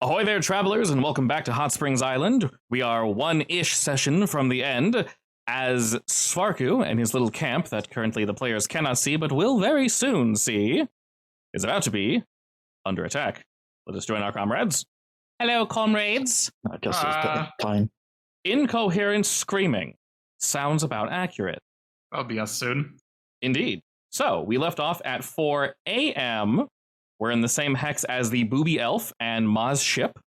Ahoy there, travelers, and welcome back to Hot Springs Island. We are one-ish session from the end, as Svarku and his little camp that currently the players cannot see, but will very soon see, is about to be under attack. Let us join our comrades. Hello, comrades. I guess it's time. Incoherent screaming. Sounds about accurate. That'll be us soon. Indeed. So, we left off at 4 a.m., We're in the same hex as the Booby Elf and Ma's ship.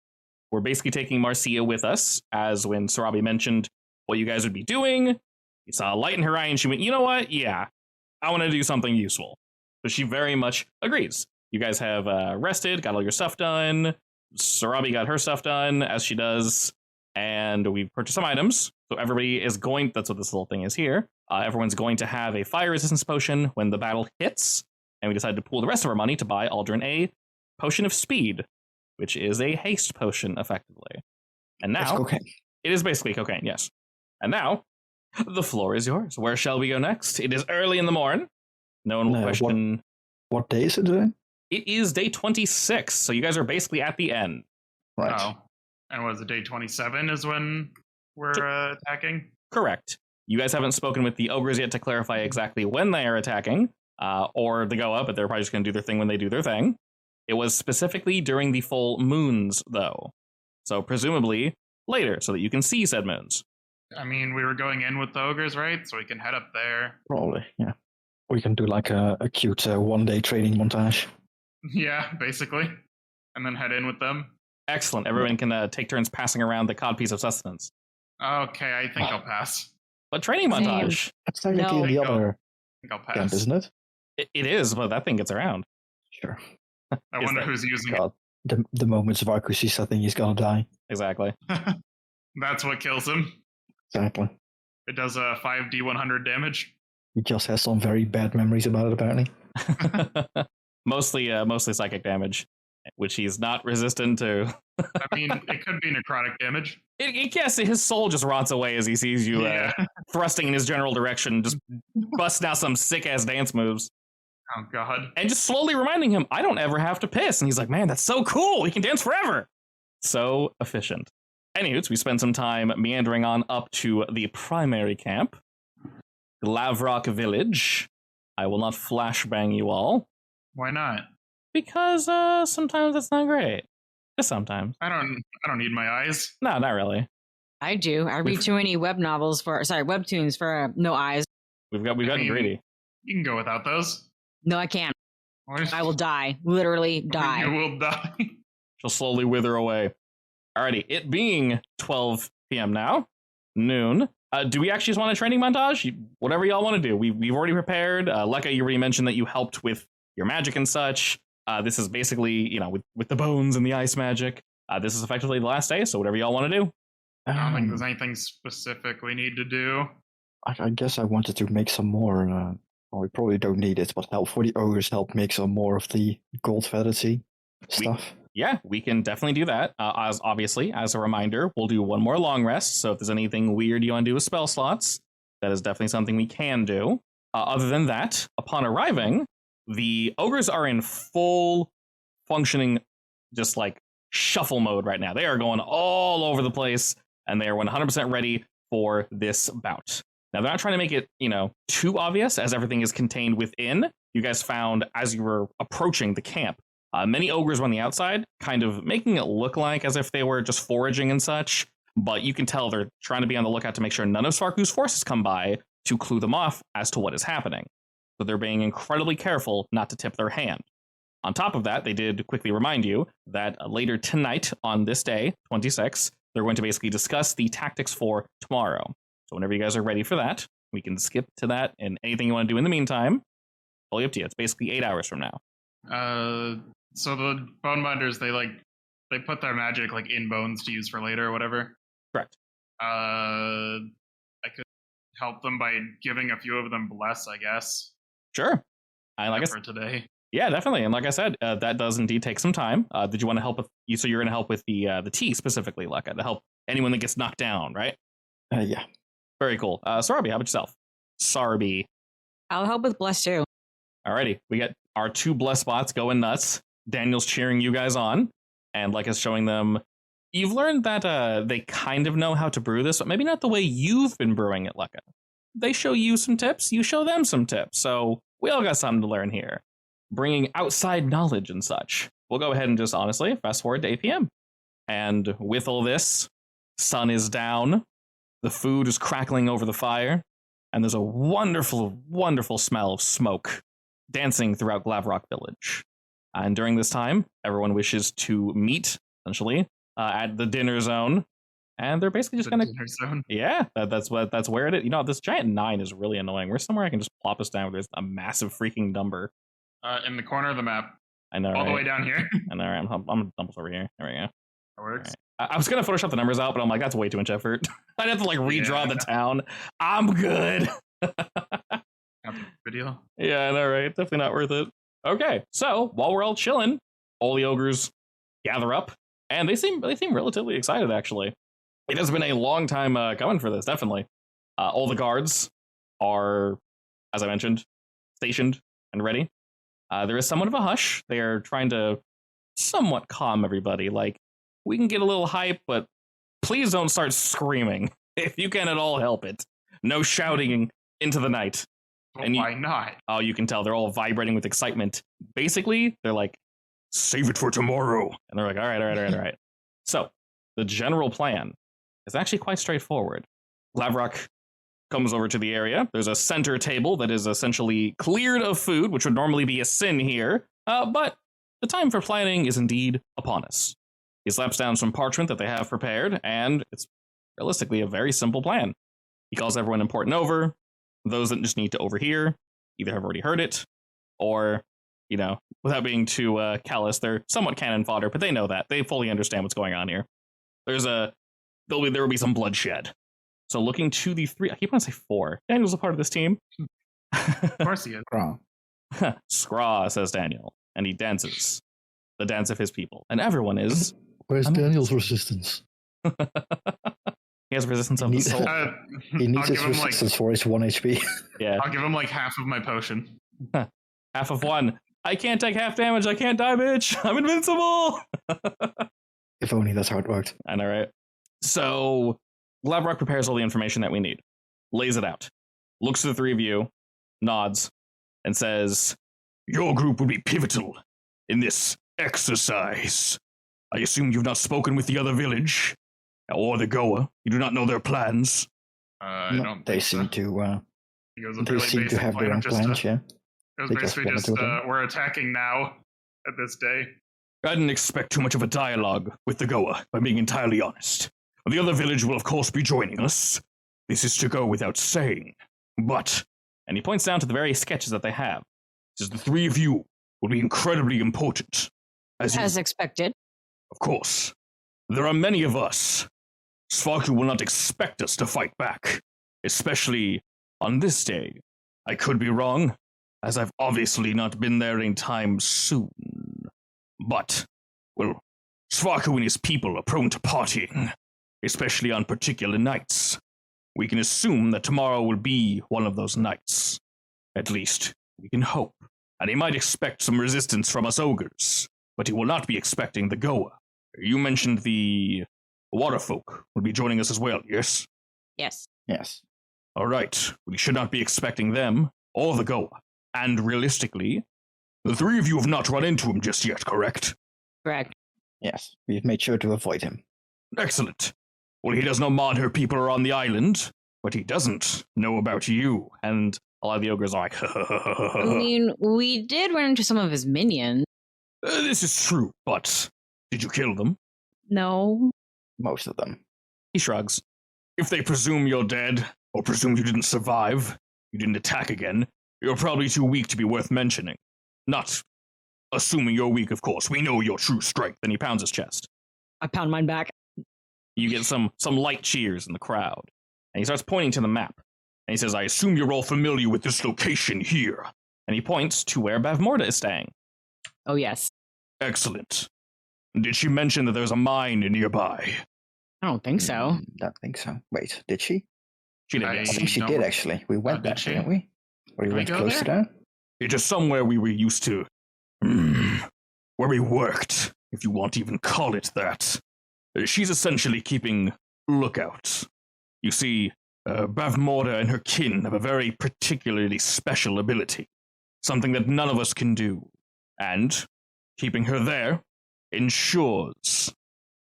We're basically taking Marcia with us, as when Sarabi mentioned what you guys would be doing. You saw a light in her eye and she went, you know what? Yeah, I want to do something useful. But she very much agrees. You guys have rested, got all your stuff done. Sarabi got her stuff done, as she does. And we've purchased some items. So everybody is going, that's what this little thing is here. Everyone's going to have a fire resistance potion when the battle hits. And we decided to pool the rest of our money to buy Aldrin a potion of speed, which is a haste potion, effectively. And now, It's cocaine. it is basically cocaine, yes. And now, the floor is yours. Where shall we go next? It is early in the morning. No one will question. What day is it today? It is day 26, so you guys are basically at the end. Right. Oh. And was it day 27 is when we're attacking? Correct. You guys haven't spoken with the ogres yet to clarify exactly when they are attacking. Or they go up, but they're probably just going to do their thing when they do their thing. It was specifically during the full moons, though. So presumably later, so that you can see said moons. I mean, we were going in with the ogres, right? So we can head up there. Probably, yeah. We can do like a cute one-day training montage. Yeah, basically. And then head in with them. Excellent. Everyone can take turns passing around the codpiece of sustenance. Okay, I think I'll pass. But training Same. montage. That's technically No. the other I think I'll pass. camp, isn't it? It is, but that thing gets around. Sure. I Is wonder that- who's using God, the moment Svarku sees something, he's gonna die. Exactly. it. That's what kills him. Exactly. It does 5d100 damage. He just has some very bad memories about it, apparently. mostly psychic damage, which he's not resistant to. I mean, it could be necrotic damage. Yes, his soul just rots away as he sees you Yeah. thrusting in his general direction, just busting out some sick-ass dance moves. Oh, God. And just slowly reminding him, I don't ever have to piss. And he's like, man, that's so cool. He can dance forever. So efficient. Anyways, we spend some time meandering on up to the primary camp, Glavrock Village. I will not flashbang you all, Why not? because sometimes it's not great. Just sometimes. I don't need my eyes. No, not really. I do. I read too many webtoons for no eyes. We've gotten I mean, greedy. You can go without those. No, I can't. Or- I will die. Literally You die. will die. She'll slowly wither away. Alrighty, it being 12 p.m. now, noon. Do we actually just want a training montage? Whatever y'all want to do. We've already prepared. Lekka, you already mentioned that you helped with your magic and such. This is basically, with the bones and the ice magic. This is effectively the last day, so whatever y'all want to do. I don't think there's anything specific we need to do. I guess I wanted to make some more. Well, we probably don't need it, but help for the ogres help make some more of the gold fantasy stuff. Yeah, we can definitely do that. As a reminder, we'll do one more long rest. So if there's anything weird you want to do with spell slots, that is definitely something we can do. Other than that, upon arriving, the ogres are in full functioning, just like shuffle mode right now. They are going all over the place, and they are 100% ready for this bout. Now, they're not trying to make it, too obvious, as everything is contained within. You guys found, as you were approaching the camp, many ogres were on the outside, kind of making it look like as if they were just foraging and such, but you can tell they're trying to be on the lookout to make sure none of Svarku's forces come by to clue them off as to what is happening. So they're being incredibly careful not to tip their hand. On top of that, they did quickly remind you that later tonight, on this day, 26, they're going to basically discuss the tactics for tomorrow. So whenever you guys are ready for that, we can skip to that, and anything you want to do in the meantime, totally up to you. It's basically 8 hours from now. So the bone binders, they put their magic in bones to use for later or whatever. Correct. I could help them by giving a few of them bless, I guess. Sure. And for today. yeah, definitely. And like I said, that does indeed take some time. Did you want to help with you? So you're going to help with the tea specifically, Lekka, to help anyone that gets knocked down, right? Yeah. Very cool. Sarbi, how about yourself? Sarbi. I'll help with bless too. Alrighty, we got our two bless spots going nuts. Daniel's cheering you guys on. And Leica's showing them, you've learned that they kind of know how to brew this, but maybe not the way you've been brewing it, Leica. They show you some tips, you show them some tips, so we all got something to learn here. Bringing outside knowledge and such. We'll go ahead and just honestly fast forward to 8 p.m. And with all this, sun is down, the food is crackling over the fire, and there's a wonderful, wonderful smell of smoke dancing throughout Glavrock Village. And during this time, everyone wishes to meet, essentially, at the dinner zone. And they're basically just going to... Yeah, that's where it is. You know, this giant 9 is really annoying. Where's somewhere I can just plop us down where there's a massive freaking number? In the corner of the map. I know, all right? the way down here. I know, right? I'm going to dump us over here. There we go. That works. Right. I was going to Photoshop the numbers out, but I'm like, that's way too much effort. I'd have to, like, redraw the town. I'm good. Video. Yeah, I know, right? Definitely not worth it. Okay, so while we're all chilling, all the ogres gather up, and they seem relatively excited, actually. It has been a long time coming for this, definitely. All the guards are, as I mentioned, stationed and ready. There is somewhat of a hush. They are trying to somewhat calm everybody. Like, we can get a little hype, but please don't start screaming if you can at all help it. No shouting into the night. And why not? Oh, you can tell they're all vibrating with excitement. Basically, they're like, save it for tomorrow. And they're like, all right. So, the general plan is actually quite straightforward. Glavrock comes over to the area. There's a center table that is essentially cleared of food, which would normally be a sin here. But the time for planning is indeed upon us. He slaps down some parchment that they have prepared, and it's realistically a very simple plan. He calls everyone important over. Those that just need to overhear either have already heard it, or, you know, without being too callous, they're somewhat cannon fodder, but they know that. They fully understand what's going on here. There will be some bloodshed. So looking to the 3, I keep wanting to say 4. Daniel's a part of this team. Of course he is. Scraw, says Daniel, and he dances. The dance of his people. And everyone is... Where's Daniel's resistance? He has resistance of the soul. He needs his resistance for his 1 HP. Yeah. I'll give him like half of my potion. Half of 1. I can't take half damage. I can't die, bitch. I'm invincible. If only that's how it worked. I know, right? So, Glavrock prepares all the information that we need. Lays it out. Looks at the 3 of you. Nods. And says, your group will be pivotal in this exercise. I assume you've not spoken with the other village, or the Goa. You do not know their plans. I don't. They seem to. They really seem to have their own plans. Yeah. It was basically just we're attacking now at this day. I didn't expect too much of a dialogue with the Goa, if I'm being entirely honest. The other village will, of course, be joining us. This is to go without saying. But, and he points down to the various sketches that they have. He says the 3 of you will be incredibly important. As expected. Of course. There are many of us. Svarku will not expect us to fight back, especially on this day. I could be wrong, as I've obviously not been there anytime soon. But, well, Svarku and his people are prone to partying, especially on particular nights. We can assume that tomorrow will be one of those nights. At least, we can hope. And he might expect some resistance from us ogres, but he will not be expecting the Goa. You mentioned the Waterfolk will be joining us as well, yes? Yes. Yes. All right, we should not be expecting them, or the Goa. And realistically, the 3 of you have not run into him just yet, correct? Correct. Yes, we've made sure to avoid him. Excellent. Well, he does know Madher people are on the island, but he doesn't know about you. And a lot of the ogres are like, I mean, we did run into some of his minions. This is true, but did you kill them? No. Most of them. He shrugs. If they presume you're dead, or presume you didn't survive, you didn't attack again, you're probably too weak to be worth mentioning. Not assuming you're weak, of course. We know your true strength. Then he pounds his chest. I pound mine back. You get some light cheers in the crowd. And he starts pointing to the map. And he says, I assume you're all familiar with this location here. And he points to where Bavmorda is staying. Oh, yes. Excellent. Did she mention that there's a mine nearby? I don't think so. Don't think so. Wait, did she? She did, I yes. I think she did, actually. We went there, didn't we? Or we went go close to there? that? It is somewhere we were used to. Where we worked. if you want to even call it that. She's essentially keeping lookout. You see, Bavmorda and her kin have a very particularly special ability, something that none of us can do, and keeping her there ensures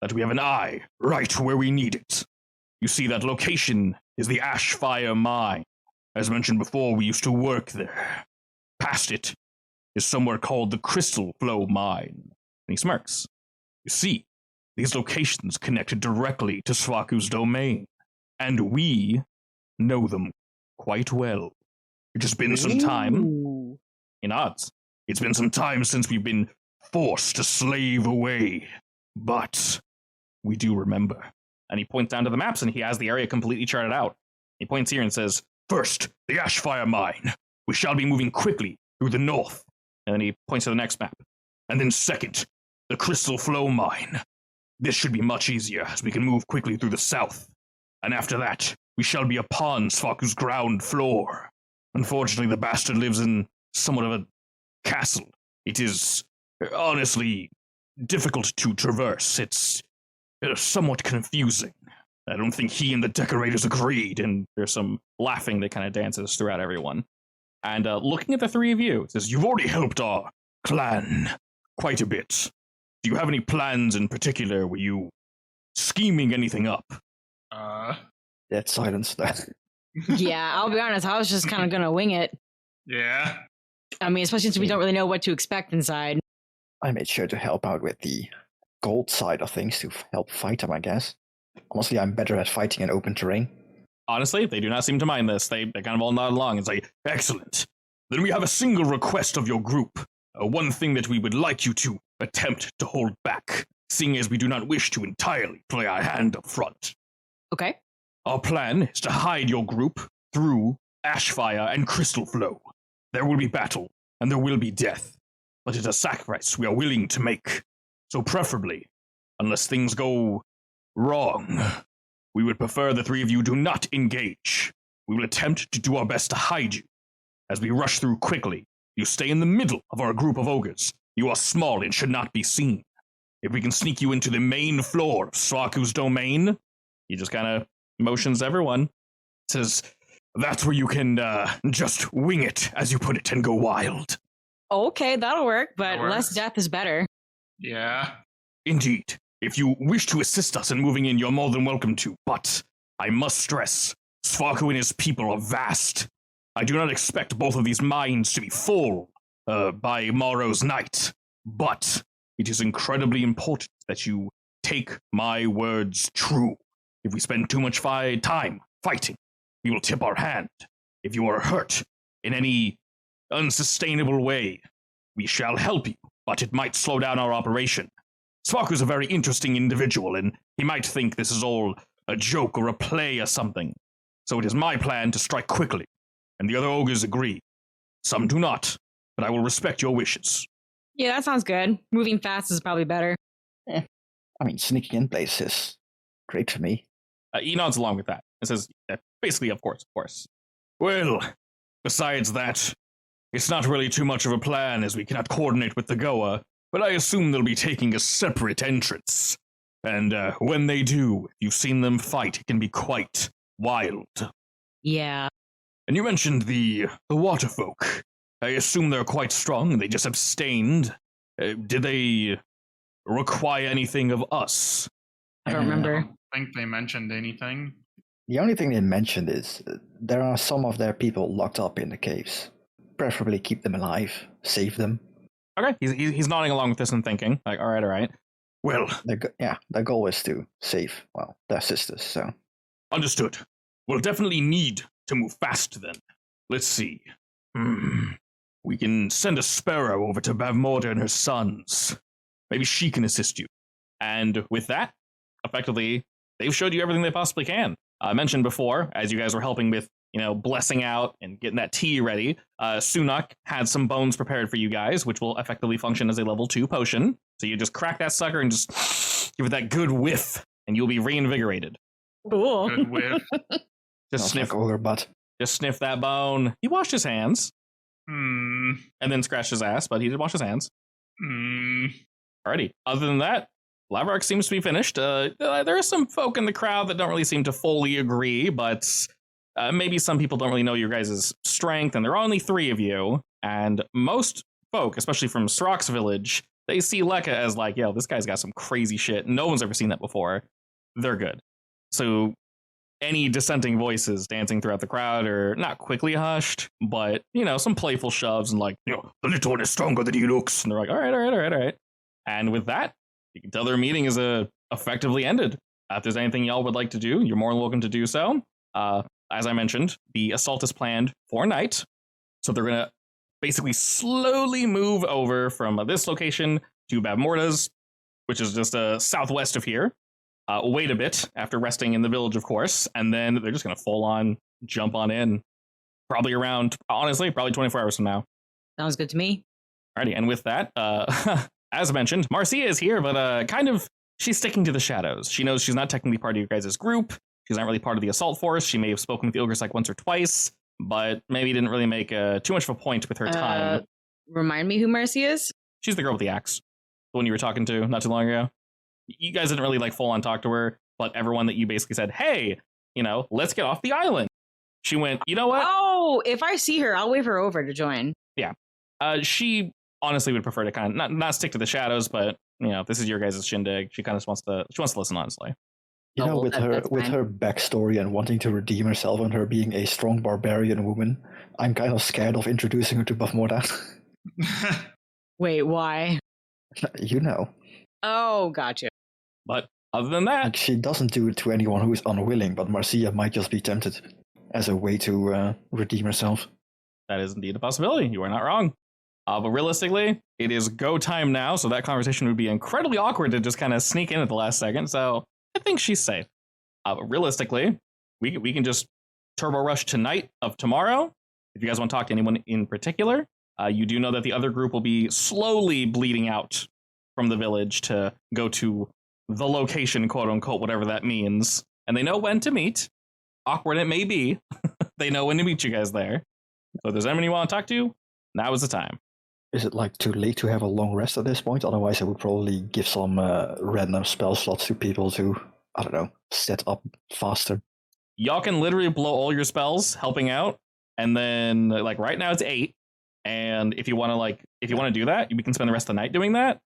that we have an eye right where we need it. You see, that location is the Ashfire Mine. As mentioned before, we used to work there. Past it is somewhere called the Crystal Flow Mine. And he smirks. You see, these locations connect directly to Svaku's domain, and we know them quite well. It has been some time. He nods. It's been some time since we've been forced to slave away, but we do remember. And he points down to the maps, and he has the area completely charted out. He points here and says, first, the Ashfire Mine. We shall be moving quickly through the north. And then he points to the next map. And then second, the Crystal Flow Mine. This should be much easier, as we can move quickly through the south. And after that, we shall be upon Svaku's ground floor. Unfortunately, the bastard lives in somewhat of a castle. It is, honestly, difficult to traverse. It's somewhat confusing. I don't think he and the decorators agreed, and there's some laughing that kind of dances throughout everyone. And looking at the three of you, it says, you've already helped our clan quite a bit. Do you have any plans in particular? Were you scheming anything up? Dead silence there. Yeah, I'll be honest, I was just kind of going to wing it. Yeah. I mean, especially since we don't really know what to expect inside. I made sure to help out with the gold side of things to help fight them, I guess. Honestly, I'm better at fighting in open terrain. Honestly, they do not seem to mind this. They kind of all nod along and say, excellent. Then we have a single request of your group. One thing that we would like you to attempt to hold back, seeing as we do not wish to entirely play our hand up front. Okay. Our plan is to hide your group through Ashfire and Crystal Flow. There will be battle, and there will be death, but it's a sacrifice we are willing to make. So preferably, unless things go wrong, we would prefer the three of you do not engage. We will attempt to do our best to hide you. As we rush through quickly, you stay in the middle of our group of ogres. You are small and should not be seen. If we can sneak you into the main floor of Svaku's domain, he just kind of motions everyone. Says, that's where you can just wing it, as you put it, and go wild. Okay, that'll work, but That works. less death is better. Yeah. Indeed. If you wish to assist us in moving in, you're more than welcome to. But I must stress, Svaku and his people are vast. I do not expect both of these mines to be full by tomorrow's night. But it is incredibly important that you take my words true. If we spend too much time fighting, we will tip our hand. If you are hurt in any unsustainable way, we shall help you, but it might slow down our operation. Svaku's a very interesting individual, and he might think this is all a joke or a play or something. So it is my plan to strike quickly, and the other ogres agree. Some do not, but I will respect your wishes. Yeah, that sounds good. Moving fast is probably better. I mean, sneaking in place is great for me. He nods along with that. It says, basically, of course. Well, besides that, it's not really too much of a plan, as we cannot coordinate with the Goa, but I assume they'll be taking a separate entrance. And when they do, if you've seen them fight, it can be quite wild. Yeah. And you mentioned the water folk. I assume they're quite strong, and they just abstained. Did they require anything of us? I don't remember. I don't think they mentioned anything. The only thing they mentioned is there are some of their people locked up in the caves. Preferably keep them alive, save them. Okay, he's nodding along with this and thinking, like, all right. Well, Their goal is to save, well, their sisters, so. understood. We'll definitely need to move fast then. Let's see. We can send a sparrow over to Bavmorda and her sons. Maybe she can assist you. And with that, effectively, they've showed you everything they possibly can. I mentioned before, as you guys were helping with, blessing out and getting that tea ready, Sunak had some bones prepared for you guys, which will effectively function as a level 2 potion. So you just crack that sucker and just give it that good whiff, and you'll be reinvigorated. Cool. Good whiff. Just sniff, like ogre butt. just sniff that bone. He washed his hands Hmm. and then scratched his ass, but he did wash his hands. Hmm. Alrighty. Other than that, Lavrock seems to be finished. There are some folk in the crowd that don't really seem to fully agree, but maybe some people don't really know your guys' strength, and there are only 3 of you. And most folk, especially from Srock's village, they see Lekka as like, yo, this guy's got some crazy shit. No one's ever seen that before. They're good. So any dissenting voices dancing throughout the crowd are not quickly hushed, but, some playful shoves and like, the little one is stronger than he looks. And they're like, all right. And with that, you can tell their meeting is effectively ended. If there's anything y'all would like to do, you're more than welcome to do so. As I mentioned, the assault is planned for night. So they're going to basically slowly move over from this location to Bavmorda's, which is just southwest of here. Wait a bit after resting in the village, of course, and then they're just going to full on jump on in. Probably 24 hours from now. Sounds good to me. Alrighty, and with that, as mentioned, Marcia is here, but she's sticking to the shadows. She knows she's not technically part of your guys' group. She's not really part of the assault force. She may have spoken with the ogres like once or twice, but maybe didn't really make too much of a point with her time. Remind me who Mercy is? She's the girl with the axe. The one you were talking to not too long ago. You guys didn't really full on talk to her, but everyone that you basically said, hey, let's get off the island. She went, you know what? Oh, if I see her, I'll wave her over to join. Yeah. She honestly would prefer to kind of not stick to the shadows, but if this is your guys' shindig, she kind of wants to listen, honestly. With her backstory and wanting to redeem herself and her being a strong barbarian woman, I'm kind of scared of introducing her to Bavmorda. Wait, why? Oh, gotcha. But other than that, she doesn't do it to anyone who is unwilling, but Marcia might just be tempted as a way to redeem herself. That is indeed a possibility. You are not wrong. But realistically, it is go time now, so that conversation would be incredibly awkward to just kind of sneak in at the last second, so I think she's safe. But realistically, we can just turbo rush tonight of tomorrow. If you guys want to talk to anyone in particular, you do know that the other group will be slowly bleeding out from the village to go to the location, quote unquote, whatever that means. And they know when to meet. Awkward it may be. They know when to meet you guys there. So if there's anyone you want to talk to, now is the time. Is it too late to have a long rest at this point? Otherwise, I would probably give some random spell slots to people to, I don't know, set up faster. Y'all can literally blow all your spells helping out. And then right now it's 8. And if you want to do that, we can spend the rest of the night doing that.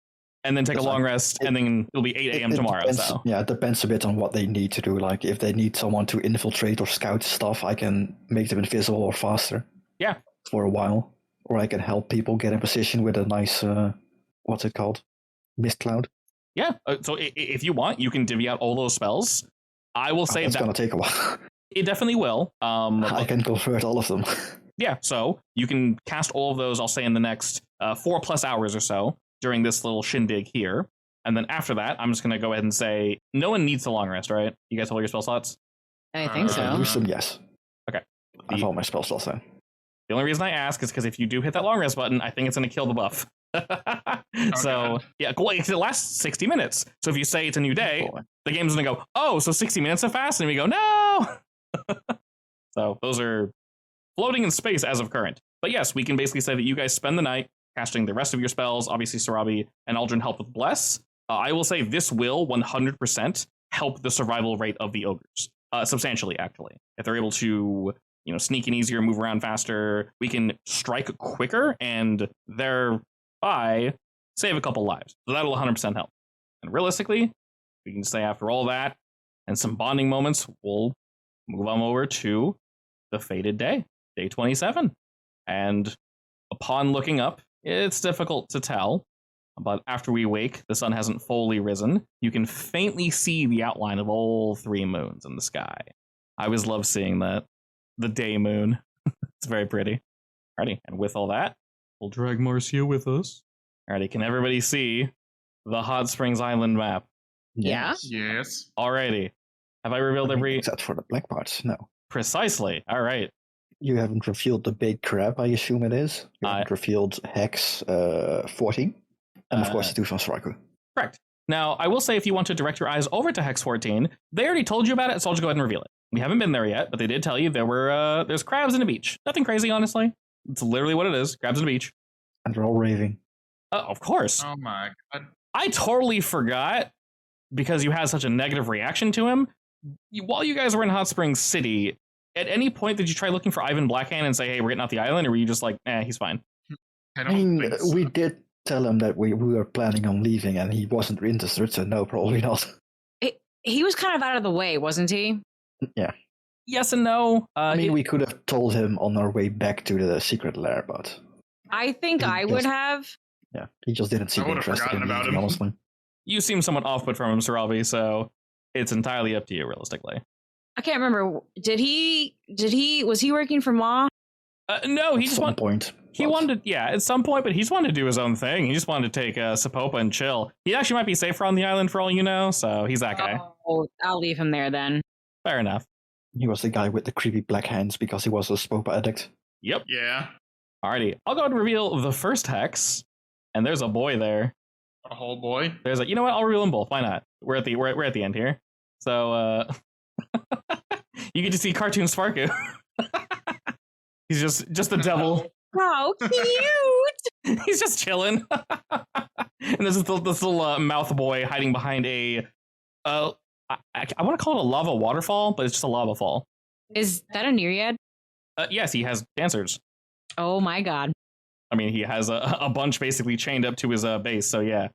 And then take a long rest, and then it'll be 8 a.m. tomorrow. Depends, so yeah, it depends a bit on what they need to do. If they need someone to infiltrate or scout stuff, I can make them invisible or faster. Yeah. For a while. Or I can help people get in position with a nice, what's it called? Mist cloud. Yeah. So if you want, you can divvy out all those spells. I will say that's going to take a while. It definitely will. I can convert all of them. Yeah. So you can cast all of those, I'll say, in the next 4+ hours or so during this little shindig here. And then after that, I'm just going to go ahead and say, no one needs the long rest, right? You guys have all your spell slots? I think so. Use them, yes. Okay. I have all my spell slots then. The only reason I ask is because if you do hit that long rest button, I think it's going to kill the buff. So, yeah, it lasts 60 minutes. So if you say it's a new day, the game's going to go, oh, so 60 minutes have passed? And we go, no! So those are floating in space as of current. But yes, we can basically say that you guys spend the night casting the rest of your spells. Obviously, Sarabi and Aldrin help with Bless. I will say this will 100% help the survival rate of the ogres. Substantially, actually. If they're able to sneak in easier, move around faster, we can strike quicker and thereby save a couple lives. So that'll 100% help. And realistically, we can say after all that and some bonding moments, we'll move on over to the fated day 27. And upon looking up, it's difficult to tell, but after we wake, the sun hasn't fully risen. You can faintly see the outline of all 3 moons in the sky. I always love seeing that. The day moon. It's very pretty. Alrighty, and with all that, we'll drag Marcia with us. Alrighty, can everybody see the Hot Springs Island map? Yeah. Yes. Alrighty. Have I revealed every... Except for the black parts, no. Precisely. Alright. You haven't revealed the big crab, I assume it is. You haven't revealed Hex 14. And of course, the Tooth from Saraku. Correct. Now, I will say if you want to direct your eyes over to Hex 14, they already told you about it, so I'll just go ahead and reveal it. We haven't been there yet, but they did tell you there's crabs in a beach. Nothing crazy, honestly. It's literally what it is. Crabs in a beach. And they're all raving. Of course. Oh my god. I totally forgot because you had such a negative reaction to him. While you guys were in Hot Springs City, at any point did you try looking for Ivan Blackhand and say, hey, we're getting off the island? Or were you just like, he's fine? I I don't mean, think so. we did tell him that we were planning on leaving and he wasn't interested, so no, probably not. He was kind of out of the way, wasn't he? Yeah. Yes and no. I mean, we could have told him on our way back to the secret lair, but I think He I would just- have. yeah, he just didn't seem I would've interested in forgotten about leaving, him. honestly. You seem somewhat off-put from him, Sarabi, so it's entirely up to you, realistically. I can't remember. Was he working for Ma? No, he At just some wanted. point. He but- wanted, at some point, but he just wanted to do his own thing. He just wanted to take Sapopa and chill. He actually might be safer on the island for all you know, so he's that guy. Oh, I'll leave him there then. Fair enough. He was the guy with the creepy black hands because he was a Spopa addict. Yep. Yeah, Alrighty, I'll go ahead and reveal the first hex, and there's a boy there. a whole boy. There's you know what? I'll reveal them both. Why not? We're at the end here, so you get to see cartoon Sparku. He's just the devil. How cute! He's just chilling. And there's this little mouth boy hiding behind a I want to call it a lava waterfall, but it's just a lava fall. Is that a Nereid? Yes, he has dancers. Oh my god. I mean, he has a bunch basically chained up to his base, so yeah,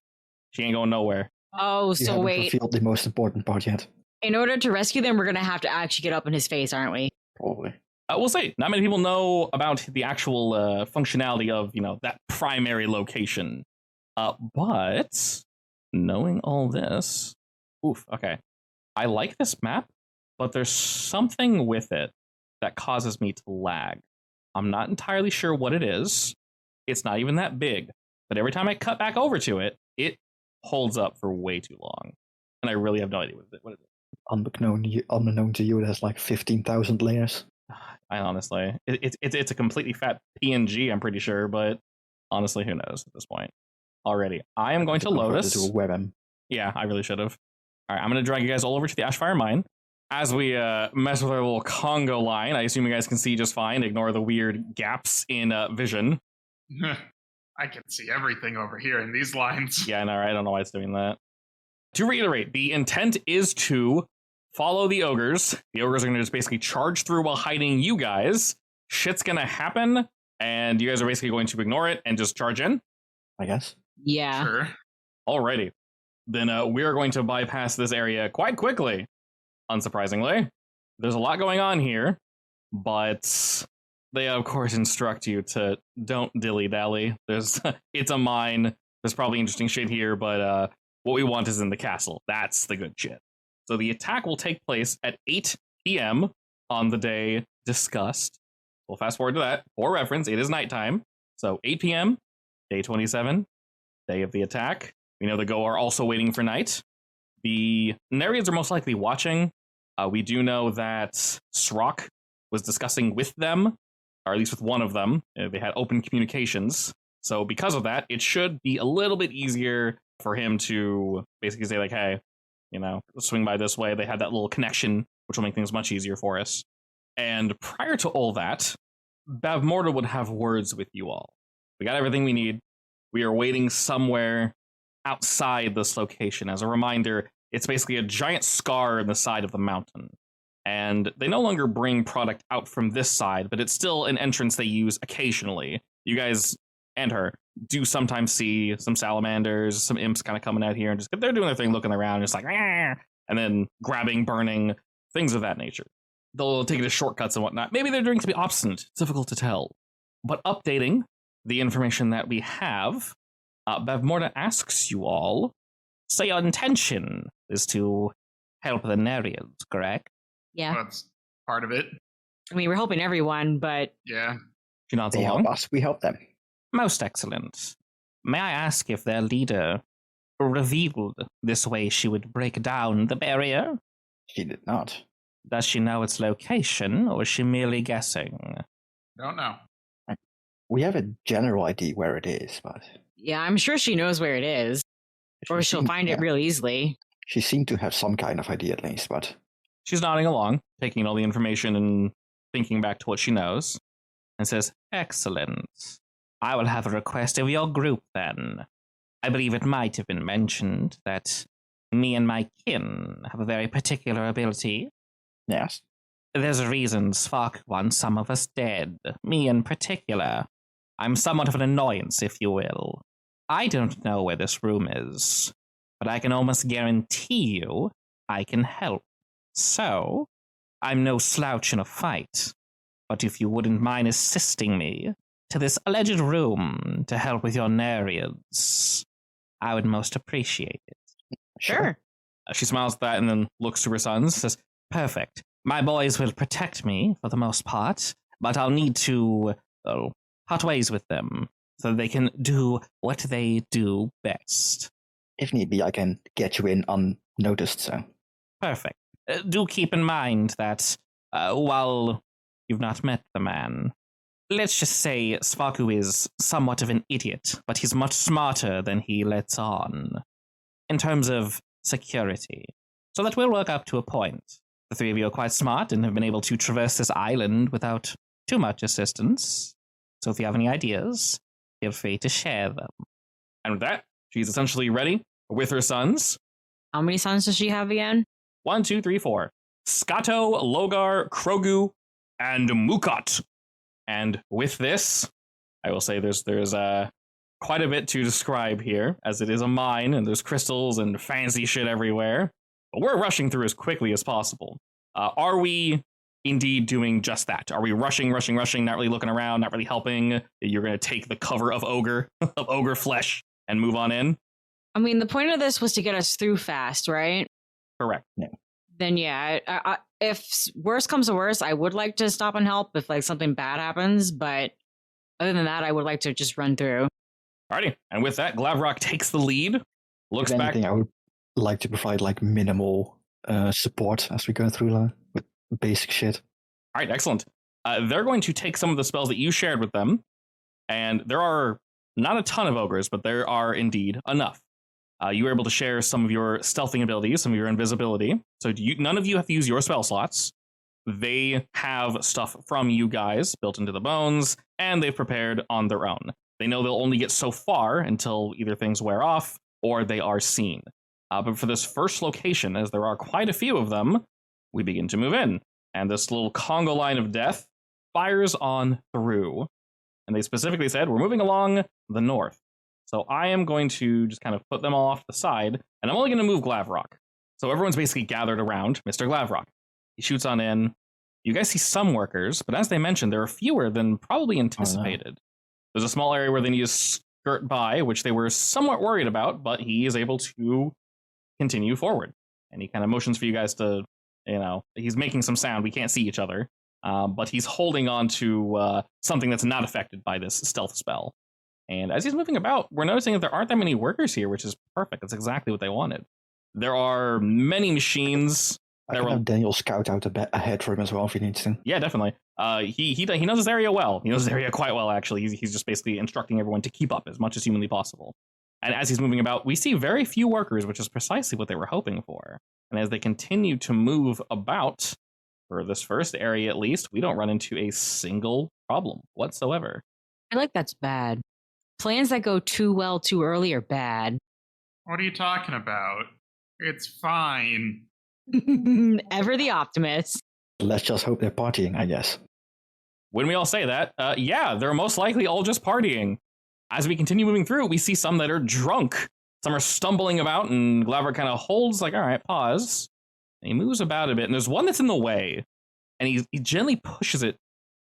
she ain't going nowhere. Oh, You so haven't wait. revealed the most important part yet. In order to rescue them, we're gonna have to actually get up in his face, aren't we? Probably. We'll see. Not many people know about the actual functionality of that primary location. But knowing all this, okay. I like this map, but there's something with it that causes me to lag. I'm not entirely sure what it is. It's not even that big, but every time I cut back over to it, it holds up for way too long, and I really have no idea what it is. Unknown to you, it has like 15,000 layers. I honestly, it's a completely fat PNG, I'm pretty sure, but honestly, who knows at this point? Already, I am going to load us. To a WebM. Yeah, I really should have. All right, I'm going to drag you guys all over to the Ashfire Mine. As we mess with our little Congo line, I assume you guys can see just fine. Ignore the weird gaps in vision. I can see everything over here in these lines. Yeah, I know, right? I don't know why it's doing that. To reiterate, the intent is to follow the ogres. The ogres are going to just basically charge through while hiding you guys. Shit's going to happen, and you guys are basically going to ignore it and just charge in. I guess. Yeah. Sure. Alrighty. Then we are going to bypass this area quite quickly, unsurprisingly. There's a lot going on here, but they, of course, instruct you to don't dilly-dally. It's a mine. There's probably interesting shit here, but what we want is in the castle. That's the good shit. So the attack will take place at 8 p.m. on the day discussed. We'll fast forward to that. For reference, it is nighttime. So 8 p.m., day 27, day of the attack. We know the Go are also waiting for night. The Nereids are most likely watching. We do know that Srock was discussing with them, or at least with one of them. They had open communications. So because of that, it should be a little bit easier for him to basically say, like, hey, swing by this way. They had that little connection, which will make things much easier for us. And prior to all that, Bavmorda would have words with you all. We got everything we need. We are waiting somewhere outside this location. As a reminder, it's basically a giant scar in the side of the mountain. And they no longer bring product out from this side, but it's still an entrance they use occasionally. You guys and her do sometimes see some salamanders, some imps kind of coming out here and just, they're doing their thing, looking around, just like, and then grabbing, burning, things of that nature. They'll take it as shortcuts and whatnot. Maybe they're doing to be obstinate. It's difficult to tell. But updating the information that we have, Bavmorda asks you all, say your intention is to help the Nereids, correct? Yeah. That's part of it. I mean, we're helping everyone, but Yeah. She nods They along. help us, we help them. Most excellent. May I ask if their leader revealed this way she would break down the barrier? She did not. Does she know its location, or is she merely guessing? Don't know. We have a general idea where it is, but yeah, I'm sure she knows where it is, or she she'll seemed- find yeah, it real easily. She seemed to have some kind of idea at least, but She's nodding along, taking all the information and thinking back to what she knows, and says, excellent. I will have a request of your group then. I believe it might have been mentioned that me and my kin have a very particular ability. Yes. There's a reason Svark wants some of us dead, me in particular. I'm somewhat of an annoyance, if you will. I don't know where this room is, but I can almost guarantee you I can help. So, I'm no slouch in a fight, but if you wouldn't mind assisting me to this alleged room to help with your nereids, I would most appreciate it. Sure. She smiles at that and then looks to her sons, says, perfect. My boys will protect me for the most part, but I'll need to, part ways with them so that they can do what they do best. If need be, I can get you in unnoticed, so. Perfect. Do keep in mind that while you've not met the man, let's just say Svarku is somewhat of an idiot, but he's much smarter than he lets on in terms of security. So that will work up to a point. The three of you are quite smart and have been able to traverse this island without too much assistance. So if you have any ideas, feel free to share them. And with that, she's essentially ready with her sons. How many sons does she have again? 1, 2, 3, 4. Skato, Logar, Krogu, and Mukot. And with this, I will say there's quite a bit to describe here, as it is a mine, and there's crystals and fancy shit everywhere. But we're rushing through as quickly as possible. Are we indeed doing just that? Are we rushing, not really looking around, not really helping? You're going to take the cover of ogre, of ogre flesh, and move on in? I mean, the point of this was to get us through fast, right? Correct. Yeah. Then yeah, if worse comes to worse, I would like to stop and help if like something bad happens. But other than that, I would like to just run through. Alrighty, and with that, Glavrock takes the lead, looks If back. anything, I would like to provide like minimal support as we go through with basic shit. All right, excellent. They're going to take some of the spells that you shared with them, and there are not a ton of ogres, but there are indeed enough. You were able to share some of your stealthing abilities, some of your invisibility. So none of you have to use your spell slots. They have stuff from you guys built into the bones, and they've prepared on their own. They know they'll only get so far until either things wear off or they are seen. But for this first location, as there are quite a few of them, we begin to move in. And this little Congo line of death fires on through. And they specifically said, we're moving along the north. So I am going to just kind of put them all off to the side, and I'm only going to move Glavrock. So everyone's basically gathered around Mr. Glavrock. He shoots on in. You guys see some workers, but as they mentioned, there are fewer than probably anticipated. Oh, no. There's a small area where they need to skirt by, which they were somewhat worried about, but he is able to continue forward. And he kind of motions for you guys to, he's making some sound. We can't see each other, but he's holding on to something that's not affected by this stealth spell. And as he's moving about, we're noticing that there aren't that many workers here, which is perfect. That's exactly what they wanted. There are many machines. I can have Daniel scout out ahead for him as well if he needs to. Yeah, definitely. He knows this area well. He knows this area quite well, actually. He's just basically instructing everyone to keep up as much as humanly possible. And as he's moving about, we see very few workers, which is precisely what they were hoping for. And as they continue to move about, for this first area at least, we don't run into a single problem whatsoever. I like that's bad. Plans that go too well too early are bad. What are you talking about? It's fine. Ever the optimist. Let's just hope they're partying, I guess. When we all say that, yeah, they're most likely all just partying. As we continue moving through, we see some that are drunk. Some are stumbling about, and Glavrock kind of holds, like, all right, pause. And he moves about a bit, and there's one that's in the way. And he gently pushes it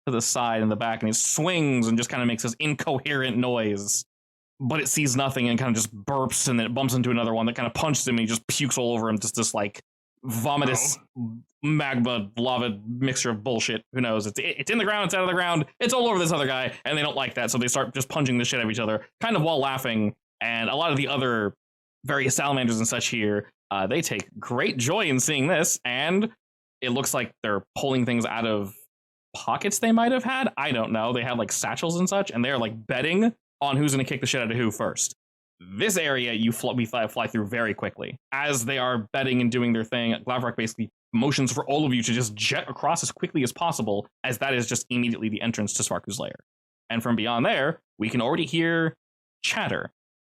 to the side and the back, and he swings and just kind of makes this incoherent noise. But it sees nothing and kind of just burps, and then it bumps into another one that kind of punches him, and he just pukes all over him, just this, like, vomitous magma lava mixture of bullshit. Who knows? It's in the ground, it's out of the ground, it's all over this other guy, and they don't like that, so they start just punching the shit out of each other, kind of while laughing. And a lot of the other various salamanders and such here, they take great joy in seeing this, and it looks like they're pulling things out of pockets they might have had. I don't know. They have like satchels and such, and they're like betting on who's going to kick the shit out of who first. This area we fly through very quickly. As they are betting and doing their thing, Glavrock basically motions for all of you to just jet across as quickly as possible, as that is just immediately the entrance to Svarku's lair. And from beyond there, we can already hear chatter.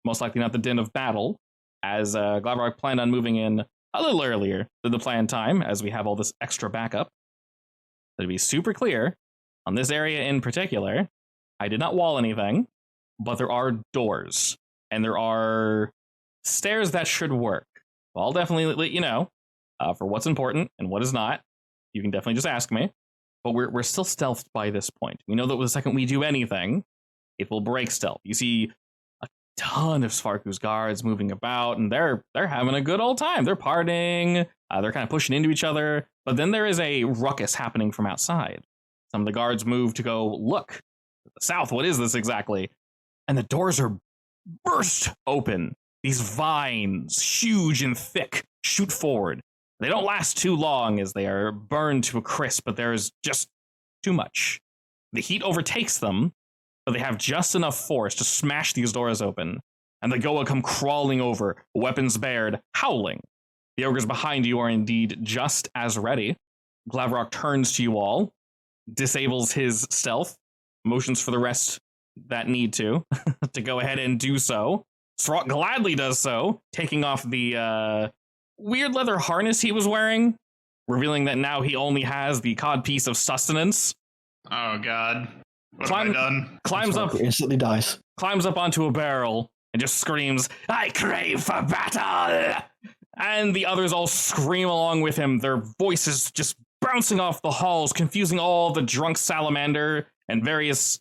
most likely not the din of battle, as Glavrock planned on moving in a little earlier than the planned time, as we have all this extra backup. To be super clear, on this area in particular, I did not wall anything, but there are doors, and there are stairs that should work. Well, I'll definitely let you know for what's important and what is not. You can definitely just ask me. But we're still stealthed by this point. We know that the second we do anything, it will break stealth. You see a ton of Svarku's guards moving about, and they're having a good old time. They're partying. They're kind of pushing into each other. But then there is a ruckus happening from outside. Some of the guards move to go look. South, what is this exactly? And the doors are burst open. These vines, huge and thick, shoot forward. They don't last too long as they are burned to a crisp, but there's just too much. The heat overtakes them, but they have just enough force to smash these doors open. And the Goa come crawling over, weapons bared, howling. The ogres behind you are indeed just as ready. Glavrock turns to you all, disables his stealth, motions for the rest that need to go ahead and do so. Srock gladly does so, taking off the weird leather harness he was wearing, revealing that now he only has the codpiece of sustenance. Oh god. What have I done? Climbs up, instantly dies. Climbs up onto a barrel and just screams, "I crave for battle!" And the others all scream along with him, their voices just bouncing off the halls, confusing all the drunk salamander and various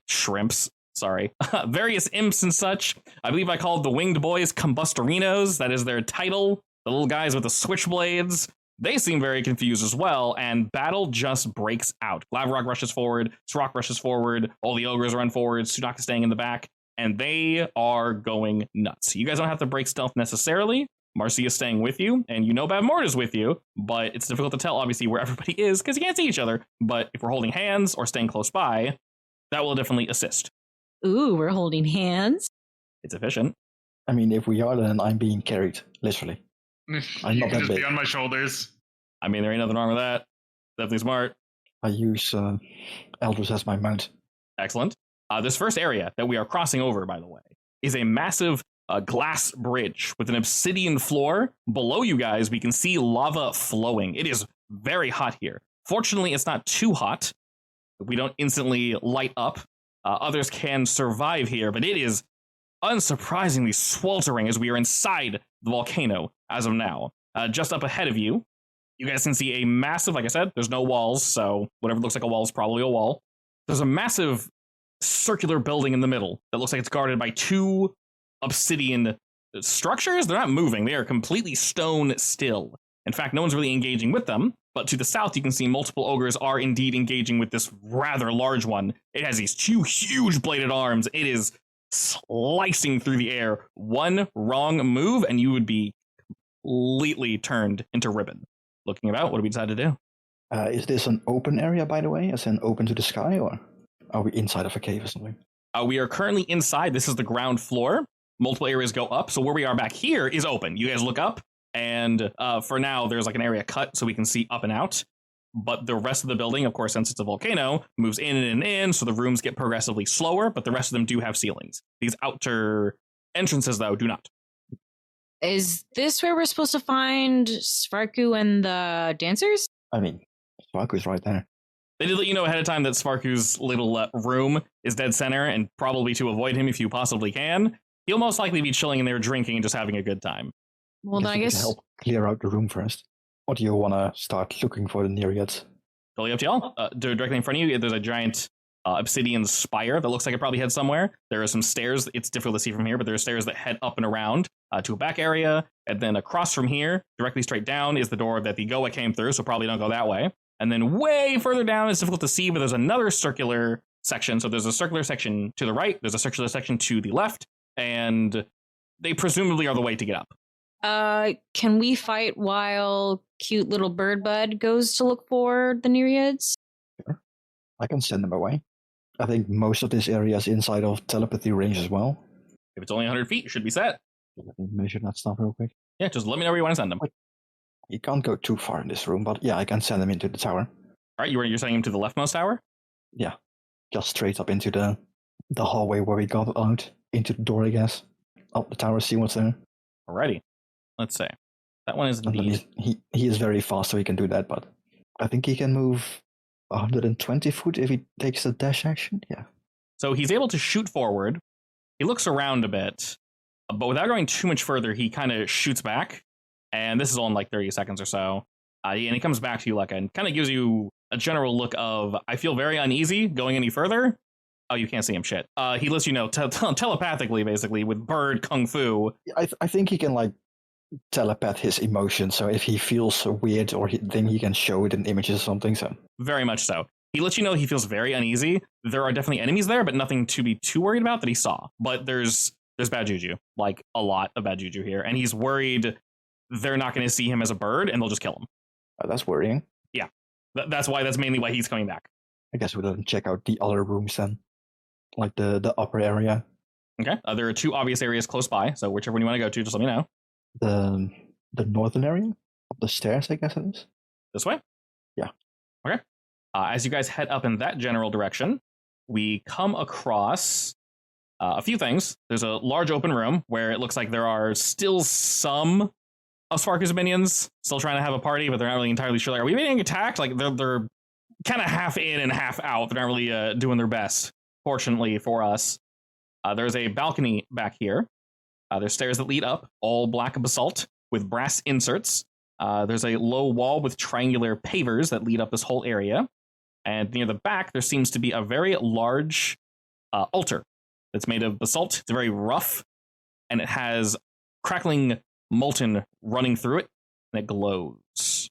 shrimps. Sorry. Various imps and such. I believe I called the winged boys combustorinos. That is their title. The little guys with the switchblades. They seem very confused as well, and battle just breaks out. Glavrock rushes forward, Srock rushes forward, all the ogres run forward, Sunak is staying in the back, and they are going nuts. You guys don't have to break stealth necessarily. Marcy is staying with you, and you know Bavmord is with you, but it's difficult to tell, obviously, where everybody is, because you can't see each other. But if we're holding hands or staying close by, that will definitely assist. Ooh, we're holding hands. It's efficient. I mean, if we are, then I'm being carried, literally. I'm You not can that just big. be on my shoulders. I mean, there ain't nothing wrong with that. Definitely smart. I use Eldris as my mount. Excellent. This first area that we are crossing over, by the way, is a massive glass bridge with an obsidian floor. Below you guys, we can see lava flowing. It is very hot here. Fortunately, it's not too hot. We don't instantly light up. Others can survive here, but it is unsurprisingly sweltering as we are inside the volcano as of now. Just up ahead of you, you guys can see a massive, like I said, there's no walls, so whatever looks like a wall is probably a wall. There's a massive circular building in the middle that looks like it's guarded by two obsidian structures. They're not moving. They are completely stone still. In fact, no one's really engaging with them. But to the south, you can see multiple ogres are indeed engaging with this rather large one. It has these two huge bladed arms. It is slicing through the air. One wrong move, and you would be completely turned into ribbon. Looking about, what do we decide to do? Is this an open area, by the way? As in open to the sky, or are we inside of a cave or something? We are currently inside. This is the ground floor. Multiple areas go up. So where we are back here is open. You guys look up. And for now, there's like an area cut so we can see up and out. But the rest of the building, of course, since it's a volcano, moves in and in, so the rooms get progressively slower, but the rest of them do have ceilings. These outer entrances, though, do not. Is this where we're supposed to find Svarku and the dancers? I mean, Svarku's right there. They did let you know ahead of time that Svarku's little room is dead center, and probably to avoid him if you possibly can, he'll most likely be chilling in there drinking and just having a good time. Well, then I we guess can help clear out the room first. Or do you want to start looking for the Nereids? Totally up to y'all. Directly in front of you, there's a giant obsidian spire that looks like it probably heads somewhere. There are some stairs. It's difficult to see from here, but there are stairs that head up and around to a back area. And then across from here, directly straight down, is the door that the Goa came through, so probably don't go that way. And then way further down, it's difficult to see, but there's another circular section. So there's a circular section to the right, there's a circular section to the left, and they presumably are the way to get up. Can we fight while cute little bird bud goes to look for the Nereids? Sure. I can send them away. I think most of this area is inside of telepathy range as well. If it's only 100 feet, you should be set. Let me measure that stuff real quick. Yeah, just let me know where you want to send them. You can't go too far in this room, but yeah, I can send them into the tower. All right, you're sending them to the leftmost tower? Yeah, just straight up into the hallway where we got out into the door, I guess. Up the tower, see what's there. Alrighty. Let's say. That one is And then indeed. he is very fast, so he can do that, but I think he can move 120 foot if he takes the dash action. Yeah. So he's able to shoot forward. He looks around a bit, but without going too much further, he kind of shoots back. And this is all in like 30 seconds or so. And he comes back to you, Lekka, and kind of gives you a general look of, I feel very uneasy going any further. Oh, you can't see him, shit. He lets you know telepathically, basically, with bird kung fu. I think he can, like, telepath his emotions, so if he feels weird then he can show it in images or something. So Very much so. He lets you know he feels very uneasy. There are definitely enemies there, but nothing to be too worried about that he saw. But there's bad juju, like a lot of bad juju here, and he's worried they're not going to see him as a bird and they'll just kill him. that's worrying. Yeah, that's mainly why he's coming back. I guess we'll check out the other rooms then, like the upper area. Okay, there are two obvious areas close by, so whichever one you want to go to, just let me know. The northern area of the stairs, I guess it is. This way? Yeah. Okay. As you guys head up in that general direction, we come across a few things. There's a large open room where it looks like there are still some of Sparku's minions still trying to have a party, but they're not really entirely sure. Like, are we being attacked? Like, they're kind of half in and half out. They're not really doing their best, fortunately for us. There's a balcony back here. There's stairs that lead up, all black basalt with brass inserts. There's a low wall with triangular pavers that lead up this whole area. And near the back, there seems to be a very large altar that's made of basalt. It's very rough, and it has crackling molten running through it, and it glows.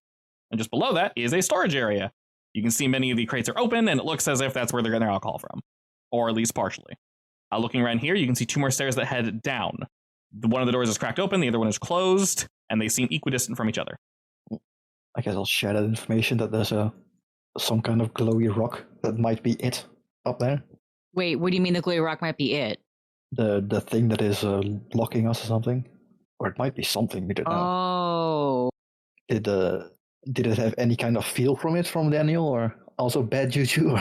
And just below that is a storage area. You can see many of the crates are open, and it looks as if that's where they're getting their alcohol from, or at least partially. Looking around here, you can see two more stairs that head down. One of the doors is cracked open, the other one is closed, and they seem equidistant from each other. I guess I'll share that information that there's some kind of glowy rock that might be it up there. Wait, what do you mean the glowy rock might be it? The thing that is blocking us or something, or it might be something we don't know. Oh, Did it have any kind of feel from it from Daniel, or also bad juju?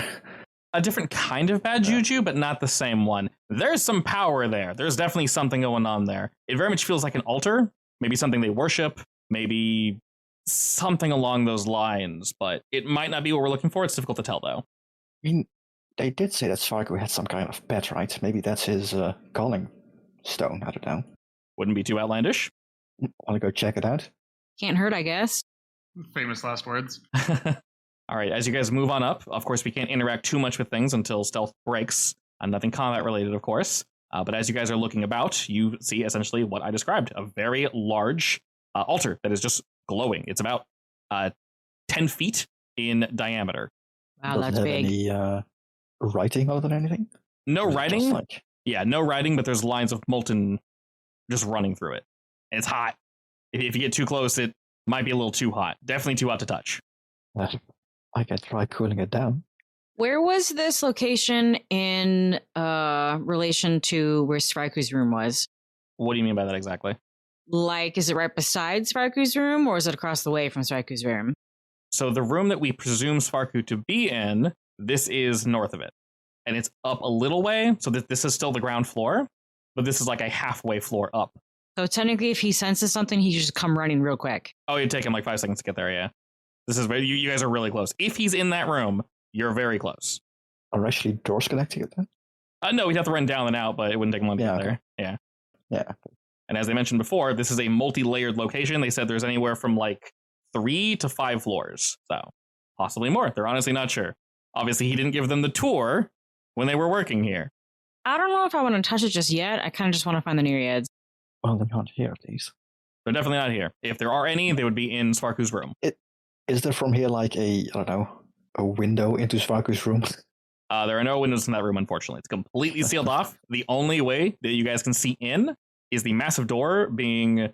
A different kind of bad juju, but not the same one. There's some power there. There's definitely something going on there. It very much feels like an altar, maybe something they worship, maybe something along those lines, but it might not be what we're looking for. It's difficult to tell, though. I mean, they did say that Svarku had some kind of pet, right? Maybe that's his calling stone. I don't know. Wouldn't be too outlandish. Want to go check it out? can't hurt, I guess. Famous last words. All right, as you guys move on up, of course, we can't interact too much with things until stealth breaks. Nothing combat related, of course. But as you guys are looking about, you see essentially what I described, a very large altar that is just glowing. It's about 10 feet in diameter. Wow, Does that's it have big. any writing on it or anything? No Or is it writing. just like- Yeah, no writing, but there's lines of molten just running through it. And it's hot. If you get too close, it might be a little too hot. Definitely too hot to touch. I can try cooling it down. Where was this location in relation to where Svarku's room was? What do you mean by that exactly? Like, is it right beside Svarku's room, or is it across the way from Svarku's room? So the room that we presume Svarku to be in, this is north of it. And it's up a little way, so this is still the ground floor, but this is like a halfway floor up. So technically, if he senses something, he should just come running real quick. Oh, it'd take him like 5 seconds to get there, yeah. This is you guys are really close. If he's in that room, you're very close. Are actually doors connecting it then? No, we'd have to run down and out, but it wouldn't take him long to Yeah, get there. okay. Yeah. Yeah. And as they mentioned before, this is a multi-layered location. They said there's anywhere from like 3 to 5 floors. So possibly more. They're honestly not sure. Obviously, he didn't give them the tour when they were working here. I don't know if I want to touch it just yet. I kind of just want to find the Nereids. Well, they're not here, at least. They're definitely not here. If there are any, they would be in Svarku's room. Is there from here like I don't know, a window into Svarku's room? There are no windows in that room, unfortunately. It's completely sealed off. The only way that you guys can see in is the massive door being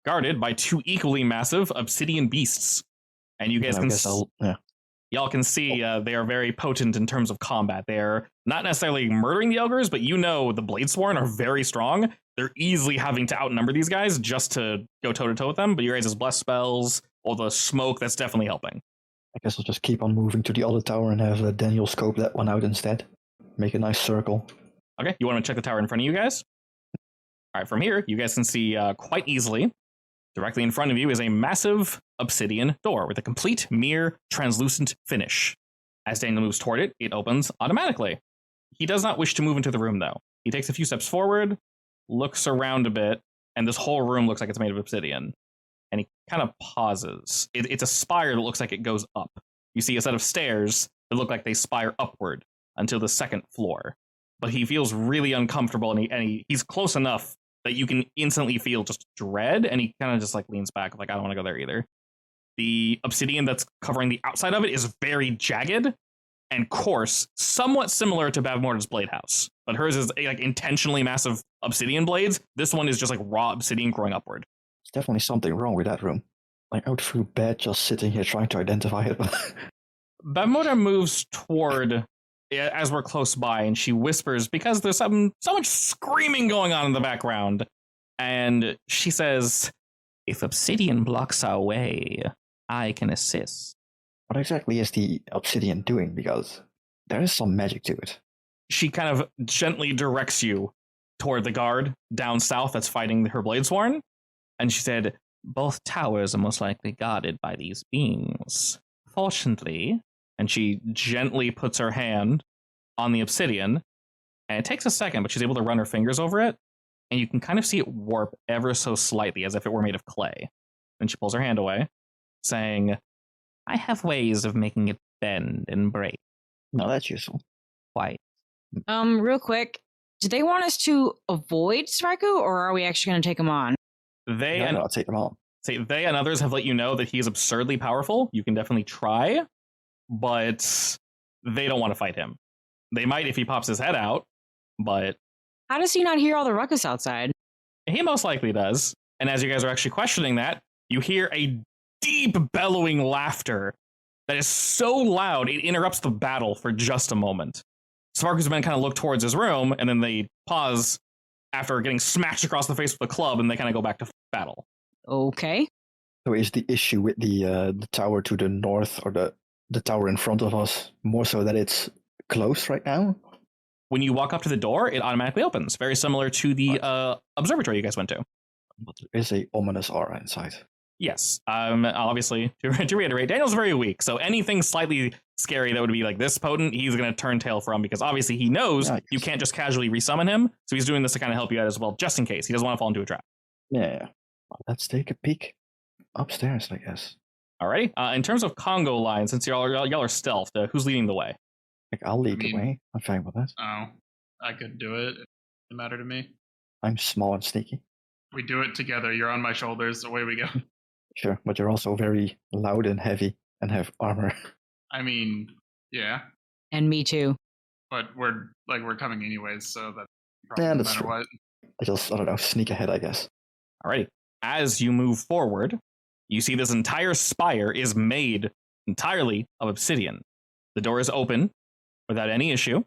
guarded by 2 equally massive obsidian beasts. And you guys I can guess y'all can see they are very potent in terms of combat. They're not necessarily murdering the ogres, but you know the Bladesworn are very strong. They're easily having to outnumber these guys just to go toe-to-toe with them, but your guys' bless spells, all the smoke, that's definitely helping. I guess I'll just keep on moving to the other tower and have Daniel scope that one out instead. Make a nice circle. Okay, you want to check the tower in front of you guys? All right, from here, you guys can see quite easily. Directly in front of you is a massive obsidian door with a complete mirror translucent finish. As Daniel moves toward it, it opens automatically. He does not wish to move into the room, though. He takes a few steps forward, looks around a bit, and this whole room looks like it's made of obsidian. And he kind of pauses. It's a spire that looks like it goes up. You see a set of stairs that look like they spire upward until the second floor. But he feels really uncomfortable, and he's close enough that you can instantly feel just dread, and he kind of just like leans back, like, I don't want to go there either. The obsidian that's covering the outside of it is very jagged and coarse, somewhat similar to Bavmorda's blade house. But hers is like intentionally massive obsidian blades. This one is just like raw obsidian growing upward. There's definitely something wrong with that room. Like, I would feel bad just sitting here trying to identify it. Bavmorda moves toward as we're close by, and she whispers because there's so much screaming going on in the background. And she says, if obsidian blocks our way, I can assist. What exactly is the obsidian doing? Because there is some magic to it. She kind of gently directs you toward the guard down south that's fighting her Bladesworn. And she said, both towers are most likely guarded by these beings. Fortunately, and she gently puts her hand on the obsidian, and it takes a second, but she's able to run her fingers over it, and you can kind of see it warp ever so slightly as if it were made of clay. Then she pulls her hand away, saying, I have ways of making it bend and break. No, that's useful. Quite. Real quick, do they want us to avoid Sparku, or are we actually going to take him on? I'll take them all. They and others have let you know that he is absurdly powerful. You can definitely try, but they don't want to fight him. They might if he pops his head out, but... How does he not hear all the ruckus outside? He most likely does. And as you guys are actually questioning that, you hear a deep bellowing laughter that is so loud it interrupts the battle for just a moment. Sparku's men kind of look towards his room, and then they pause after getting smashed across the face with a club, and they kind of go back to battle. Okay. So is the issue with the tower to the north, or the tower in front of us, more so that it's closed right now? When you walk up to the door, it automatically opens. Very similar to the observatory you guys went to. But there is a ominous aura inside. Yes. Obviously, to reiterate, Daniel's very weak, so anything slightly scary that would be like this potent, he's going to turn tail from, because obviously he knows you can't just casually resummon him, so he's doing this to kind of help you out as well, just in case. He doesn't want to fall into a trap. Yeah. Let's take a peek upstairs, I guess. Alrighty. In terms of Congo line, since y'all are stealthed, who's leading the way? Like, I'll lead the way. I'm fine with that. Oh, I could do it. It doesn't matter to me. I'm small and sneaky. We do it together. You're on my shoulders. Away we go. Sure, but you're also very loud and heavy and have armor. I mean, yeah, And me too. but we're coming anyways, so that's Yeah, no that's matter true. what. I don't know, sneak ahead, I guess. Alrighty. As you move forward, you see this entire spire is made entirely of obsidian. The door is open without any issue.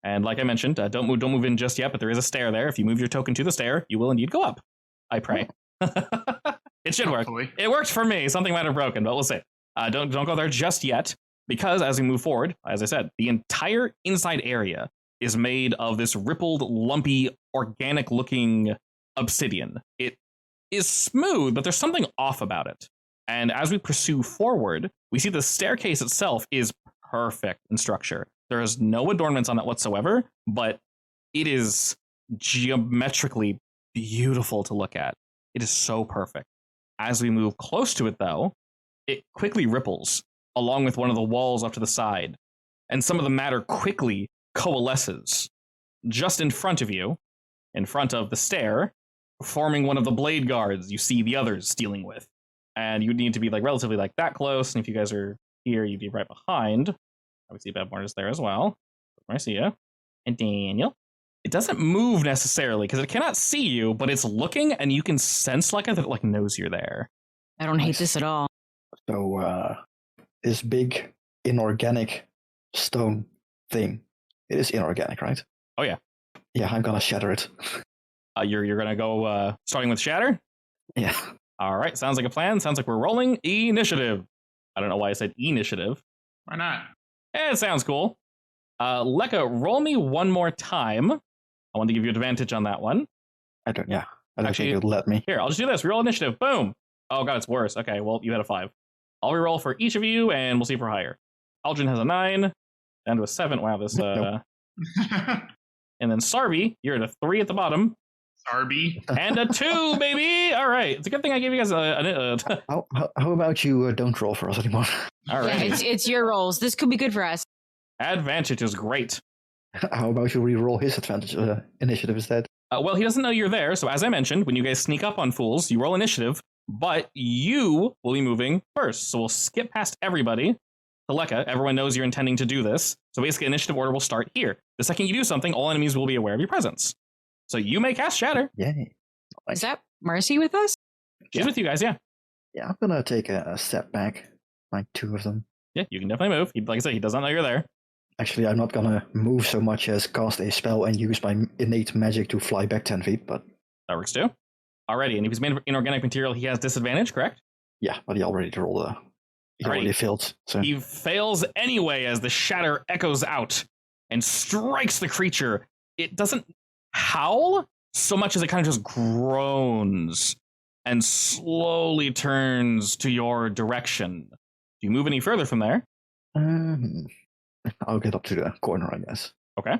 And like I mentioned, don't move in just yet, but there is a stair there. If you move your token to the stair, you will indeed go up. I pray. It should work. Hopefully. It worked for me. Something might have broken, but we'll see. Don't go there just yet, because as we move forward, as I said, the entire inside area is made of this rippled, lumpy, organic-looking obsidian. It is smooth, but there's something off about it. And as we pursue forward, we see the staircase itself is perfect in structure. There is no adornments on it whatsoever, but it is geometrically beautiful to look at. It is so perfect. As we move close to it, though, it quickly ripples along with one of the walls up to the side, and some of the matter quickly coalesces just in front of you, in front of the stair, forming one of the blade guards you see the others dealing with. And you need to be relatively that close, and if you guys are here, you'd be right behind. Obviously, Badmore is there as well. I see you. And Daniel. It doesn't move necessarily, because it cannot see you, but it's looking, and you can sense that it knows you're there. I don't hate this at all. So, this big inorganic stone thing, it is inorganic, right? Oh, yeah. Yeah, I'm gonna shatter it. You're gonna go starting with Shatter? Yeah. All right, sounds like a plan. Sounds like we're rolling initiative. I don't know why I said initiative. Why not? It sounds cool. Lekka, roll me one more time. I want to give you advantage on that one. I don't think Actually, it'll let me. Here, I'll just do this. Reroll initiative. Boom. Oh god, it's worse. Okay, well, you had a 5. I'll reroll for each of you, and we'll see for higher. Aldrin has a 9, down to a 7. Wow, this Nope. And then Sarby, you're at a 3 at the bottom. Sarby. And a 2, baby! All right. It's a good thing I gave you guys a How about you don't roll for us anymore? all right. Yeah, it's your rolls. This could be good for us. Advantage is great. How about you re-roll his advantage initiative instead? Well, he doesn't know you're there, so as I mentioned, when you guys sneak up on fools, you roll initiative, but you will be moving first. So we'll skip past everybody. Teleka, everyone knows you're intending to do this. So basically, initiative order will start here. The second you do something, all enemies will be aware of your presence. So you may cast Shatter. Yay. Is that Marcy with us? She's Yeah. with you guys, yeah. Yeah, I'm gonna take a step back, like 2 of them. Yeah, you can definitely move. Like I said, he does not know you're there. Actually, I'm not gonna move so much as cast a spell and use my innate magic to fly back 10 feet, but That works too. Alrighty, and if he's made of inorganic material, he has disadvantage, correct? yeah, but he already rolled he already failed. So He fails anyway as the shatter echoes out and strikes the creature. It doesn't howl so much as it kind of just groans and slowly turns to your direction. Do you move any further from there? I'll get up to the corner, I guess. Okay.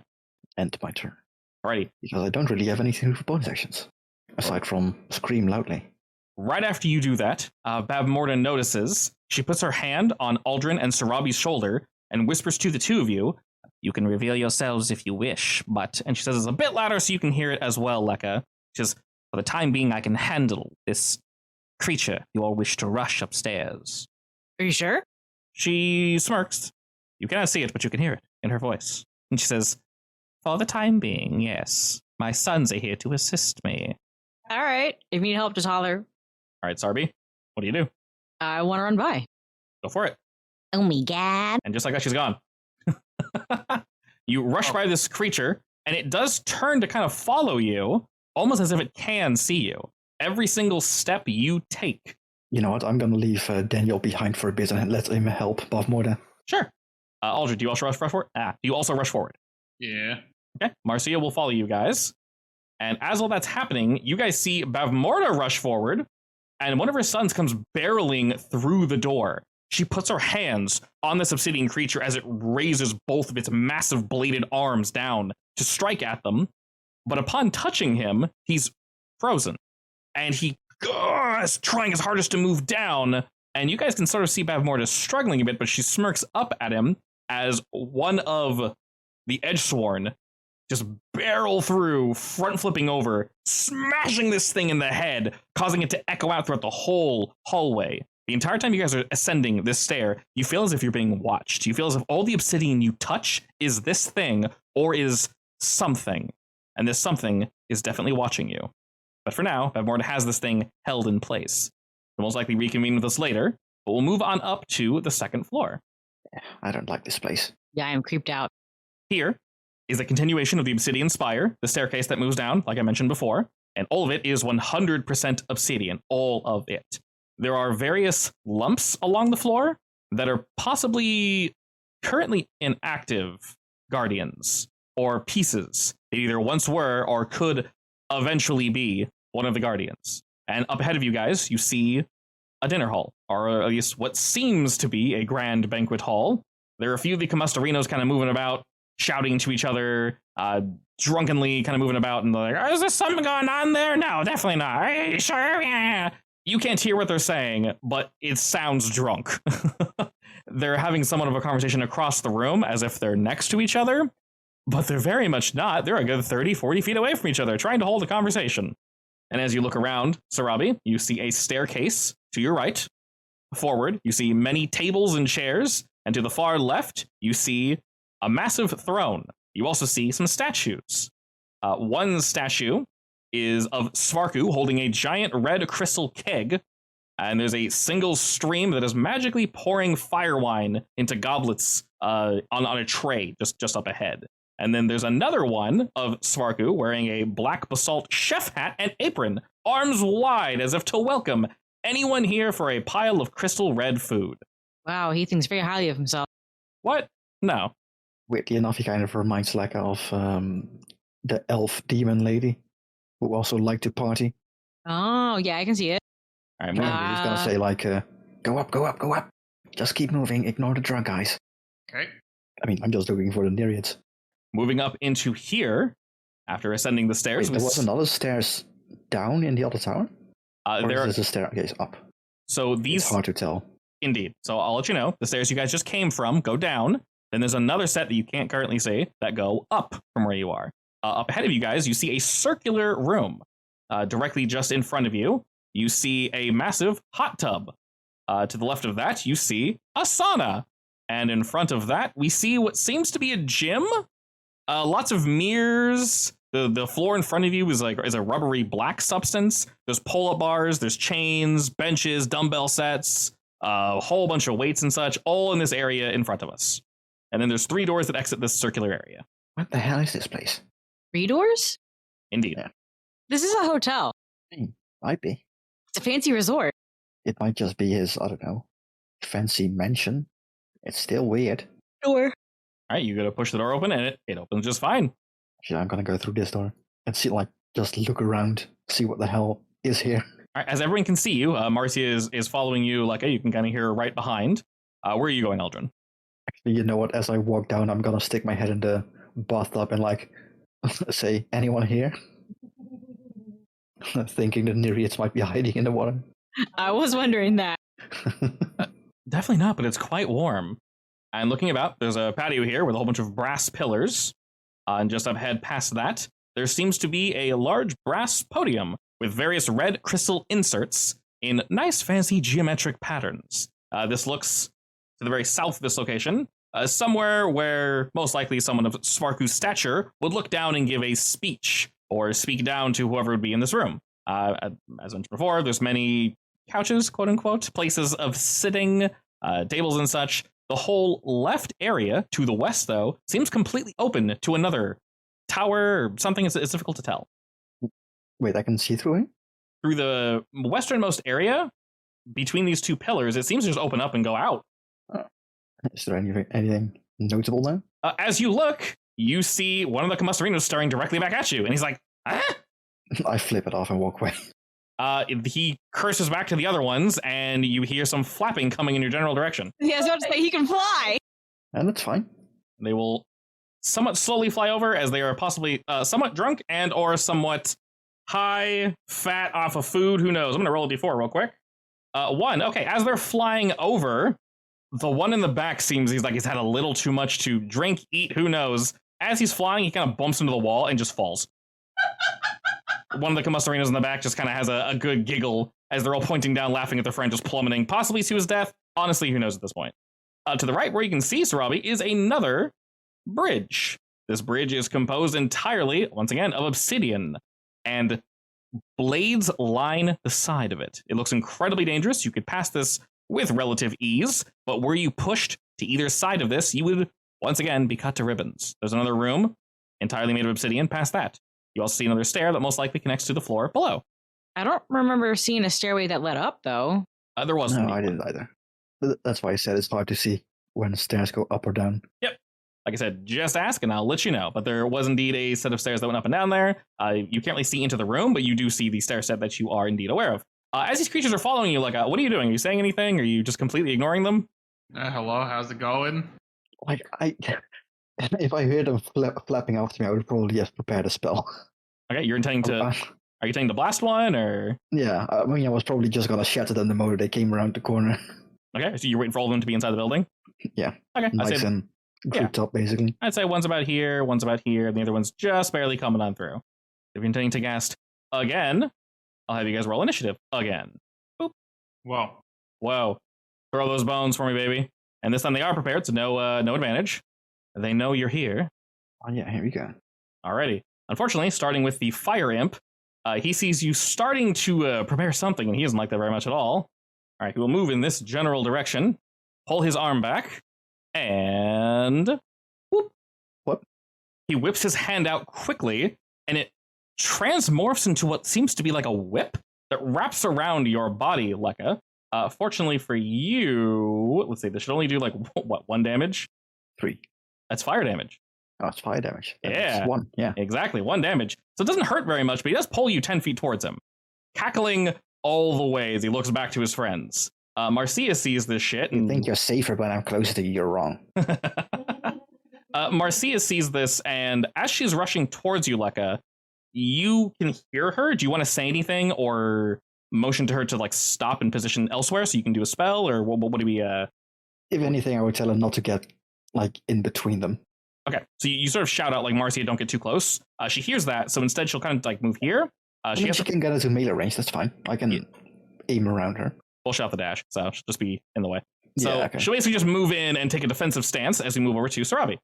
End my turn. Alrighty. Because I don't really have anything for bonus actions. Aside from scream loudly. Right after you do that, Bab Morton notices. She puts her hand on Aldrin and Sarabi's shoulder and whispers to the two of you, "You can reveal yourselves if you wish, but..." And she says it's a bit louder so you can hear it as well, Lekka. She says, "For the time being, I can handle this creature you all wish to rush upstairs." Are you sure? She smirks. You cannot see it, but you can hear it in her voice. And she says, "For the time being, yes. My sons are here to assist me." All right. If you need help, just holler. All right, Sarby, what do you do? I want to run by. Go for it. Oh my god. And just like that, she's gone. You rush by this creature, and it does turn to kind of follow you, almost as if it can see you. Every single step you take. You know what? I'm gonna leave Daniel behind for a bit and let him help Buff more than. Sure. Aldrin, do you also rush forward? Do you also rush forward? Yeah. Okay. Marcia will follow you guys. And as all that's happening, you guys see Bavmorda rush forward, and one of her sons comes barreling through the door. She puts her hands on this obsidian creature as it raises both of its massive bladed arms down to strike at them. But upon touching him, he's frozen. And he is trying his hardest to move down. And you guys can sort of see Bavmorda struggling a bit, but she smirks up at him as one of the Edgesworn just barrel through, front flipping over, smashing this thing in the head, causing it to echo out throughout the whole hallway. The entire time you guys are ascending this stair, you feel as if you're being watched. You feel as if all the obsidian you touch is this thing or is something. And this something is definitely watching you. But for now, Bavmorda has this thing held in place. We'll most likely reconvene with us later, but we'll move on up to the second floor. I don't like this place. Yeah, I'm creeped out. Here is a continuation of the obsidian spire, the staircase that moves down, like I mentioned before, and all of it is 100% obsidian, all of it. There are various lumps along the floor that are possibly currently inactive guardians or pieces. They either once were or could eventually be one of the guardians. And up ahead of you guys, you see a dinner hall, or at least what seems to be a grand banquet hall. There are a few of the Comustarinos kind of moving about, shouting to each other, drunkenly kind of moving about, and they're like, "Is there something going on there?" "No, definitely not." "Are you sure?" "Yeah." You can't hear what they're saying, but it sounds drunk. They're having somewhat of a conversation across the room as if they're next to each other, but they're very much not. They're a good 30, 40 feet away from each other, trying to hold a conversation. And as you look around, Sarabi, you see a staircase to your right. Forward, you see many tables and chairs, and to the far left, you see a massive throne. You also see some statues. One statue is of Svarku holding a giant red crystal keg, and there's a single stream that is magically pouring fire wine into goblets on a tray just up ahead. And then there's another one of Svarku wearing a black basalt chef hat and apron, arms wide as if to welcome anyone here for a pile of crystal red food. Wow, he thinks very highly of himself. What? No. Weirdly enough, he kind of reminds Lekka of the elf demon lady. who also like to party. Oh, yeah, I can see it. All right, Yeah, moving, he's gonna say like, go up, go up, go up. Just keep moving. Ignore the drunk guys. Okay. I mean, I'm just looking for the Nereids. moving up into here after ascending the stairs. Wait, there was another stairs down in the other tower? Or there is this a staircase up? So these It's hard to tell. Indeed. So I'll let you know. The stairs you guys just came from go down. Then there's another set that you can't currently see that go up from where you are. Up ahead of you guys, you see a circular room. Directly just in front of you, you see a massive hot tub. To the left of that, you see a sauna. And in front of that, we see what seems to be a gym. Lots of mirrors. The floor in front of you is a rubbery black substance. There's pull-up bars, there's chains, benches, dumbbell sets, a whole bunch of weights and such, all in this area in front of us. And then there's 3 doors that exit this circular area. What the hell is this place? 3 doors? Indeed. Yeah. This is a hotel. Might be. It's a fancy resort. It might just be his, I don't know, fancy mansion. It's still weird. Door. All right, you gotta push the door open, and it opens just fine. Actually, I'm gonna go through this door and see, like, just look around, see what the hell is here. All right, as everyone can see you, Marcia is following you. Like, you can kind of hear her right behind. Where are you going, Eldrin? Actually, you know what? As I walk down, I'm gonna stick my head in the bathtub and, like, say, anyone here? Thinking the Nereids might be hiding in the water. I was wondering that. Definitely not, but it's quite warm. And looking about, there's a patio here with a whole bunch of brass pillars. And just up ahead past that, there seems to be a large brass podium with various red crystal inserts in nice fancy geometric patterns. This looks to the very south of this location, somewhere where most likely someone of Sparku's stature would look down and give a speech or speak down to whoever would be in this room. As mentioned before, there's many couches, quote unquote, places of sitting, tables and such. The whole left area to the west, though, seems completely open to another tower or something. It's difficult to tell. Wait, I can see through it? Through the westernmost area, between these 2 pillars, it seems to just open up and go out. Is there anything notable there? As you look, you see one of the Combustorinos staring directly back at you, and he's like, ah! I flip it off and walk away. He curses back to the other ones, and you hear some flapping coming in your general direction. Yeah, I was about to say he can fly. And that's fine. They will somewhat slowly fly over, as they are possibly somewhat drunk and or somewhat high, fat off of food. Who knows? I'm going to roll a d4 real quick. 1. Okay, as they're flying over, the one in the back seems he's had a little too much to drink, eat, who knows. As he's flying, he kind of bumps into the wall and just falls. One of the Combustorinos in the back just kind of has a good giggle as they're all pointing down, laughing at their friend just plummeting, possibly to his death. Honestly, who knows at this point. To the right, where you can see Sarabi, is another bridge. This bridge is composed entirely, once again, of obsidian, and blades line the side of it. It looks incredibly dangerous. You could pass this with relative ease, but were you pushed to either side of this, you would, once again, be cut to ribbons. There's another room, entirely made of obsidian, past that. You also see another stair that most likely connects to the floor below. I don't remember seeing a stairway that led up, though. There wasn't. No, I didn't either. That's why I said it's hard to see when the stairs go up or down. Yep. Like I said, just ask and I'll let you know. But there was indeed a set of stairs that went up and down there. You can't really see into the room, but you do see the stair set that you are indeed aware of. As these creatures are following you, what are you doing? Are you saying anything? Are you just completely ignoring them? Hello, how's it going? Like, if I heard them flapping after me, I would probably have prepared a spell. Okay, you're intending to... Are you intending to blast one, or...? Yeah, I mean, I was probably just gonna shatter them the moment they came around the corner. Okay, so you're waiting for all of them to be inside the building? Yeah. Okay, Nice and grouped up, basically. I'd say one's about here, and the other one's just barely coming on through. If you're intending to cast again, I'll have you guys roll initiative again. Boop. Whoa. Throw those bones for me, baby. And this time they are prepared, so no advantage. They know you're here. Oh yeah, here we go. Alrighty. Unfortunately, starting with the fire imp, he sees you starting to prepare something, and he doesn't like that very much at all. Alright, he will move in this general direction, pull his arm back, and... whoop. What? He whips his hand out quickly, and it transmorphs into what seems to be like a whip that wraps around your body, Lekka. Fortunately for you, let's see, this should only do 1 damage? 3. That's fire damage. Oh, it's fire damage. That's Yeah. 1. Yeah. Exactly, 1 damage. So it doesn't hurt very much, but he does pull you 10 feet towards him, cackling all the way as he looks back to his friends. Marcia sees this shit. You And think you're safer when I'm closer to you, you're wrong. Marcia sees this, and as she's rushing towards you, Lekka, you can hear her. Do you want to say anything or motion to her to like stop and position elsewhere so you can do a spell, or what do we? If anything, I would tell her not to get like in between them. Okay, so you sort of shout out like, Marcia, don't get too close. She hears that, so instead she'll kind of like move here. She can get into melee range. That's fine. I can aim around her. We'll shout the dash, so she'll just be in the way. So Yeah, okay. she'll basically just move in and take a defensive stance as we move over to Sarabi.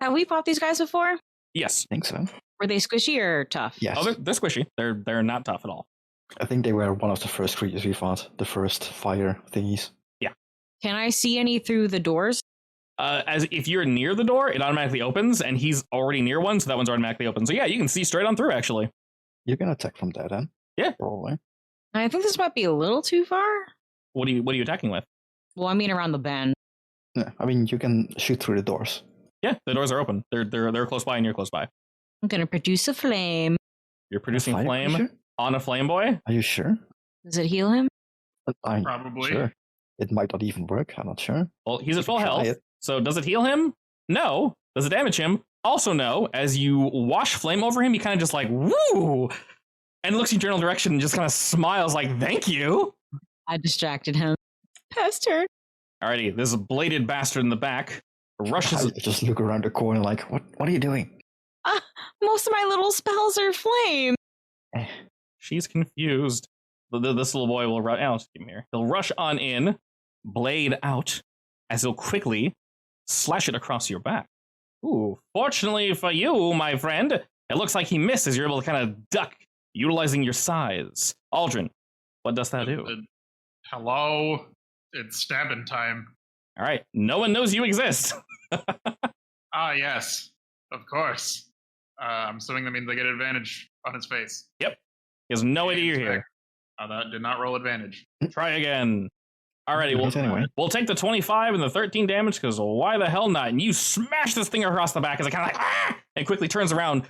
Have we fought these guys before? Yes. I think so. Were they squishy or tough? Yes. Oh, they're squishy. They're not tough at all. I think they were one of the first creatures we fought. The first fire thingies. Can I see any through the doors? As if you're near the door, it automatically opens, and he's already near one, so that one's automatically open. So yeah, you can see straight on through, actually. You can attack from there then. Yeah. Probably. I think this might be a little too far. What are you attacking with? Well, I mean around the bend. Yeah, I mean, you can shoot through the doors. Yeah, the doors are open. They're close by, and you're close by. I'm gonna produce a flame. You're producing Fire flame creature? on a flame boy. Are you sure? Does it heal him? I'm Probably. sure. It might not even work. I'm not sure. Well, he's at full Try health. it. So does it heal him? No. Does it damage him? Also no. As you wash flame over him, he kind of just like, woo! And looks in your general direction and just kind of smiles like, thank you. I distracted him. Pass turn. Alrighty, this bladed bastard in the back rushes. I just look around the corner like, what are you doing? Most of my little spells are flame. Eh. She's confused. This little boy will run. Let's keep him here. He'll rush on in, blade out, as he'll quickly slash it across your back. Ooh, fortunately for you, my friend, it looks like he missed as you're able to kind of duck, utilizing your size. Aldrin, what does that do? Hello? It's stabbing time. All right, no one knows you exist. Ah, yes. Of course. I'm assuming that means I get advantage on his face. He has no idea you're Hands here. back. That did not roll advantage. Try again. Alrighty, Hit anyway. we'll take the 25 and the 13 damage, because why the hell not? And you smash this thing across the back as it kind of like, and quickly turns around,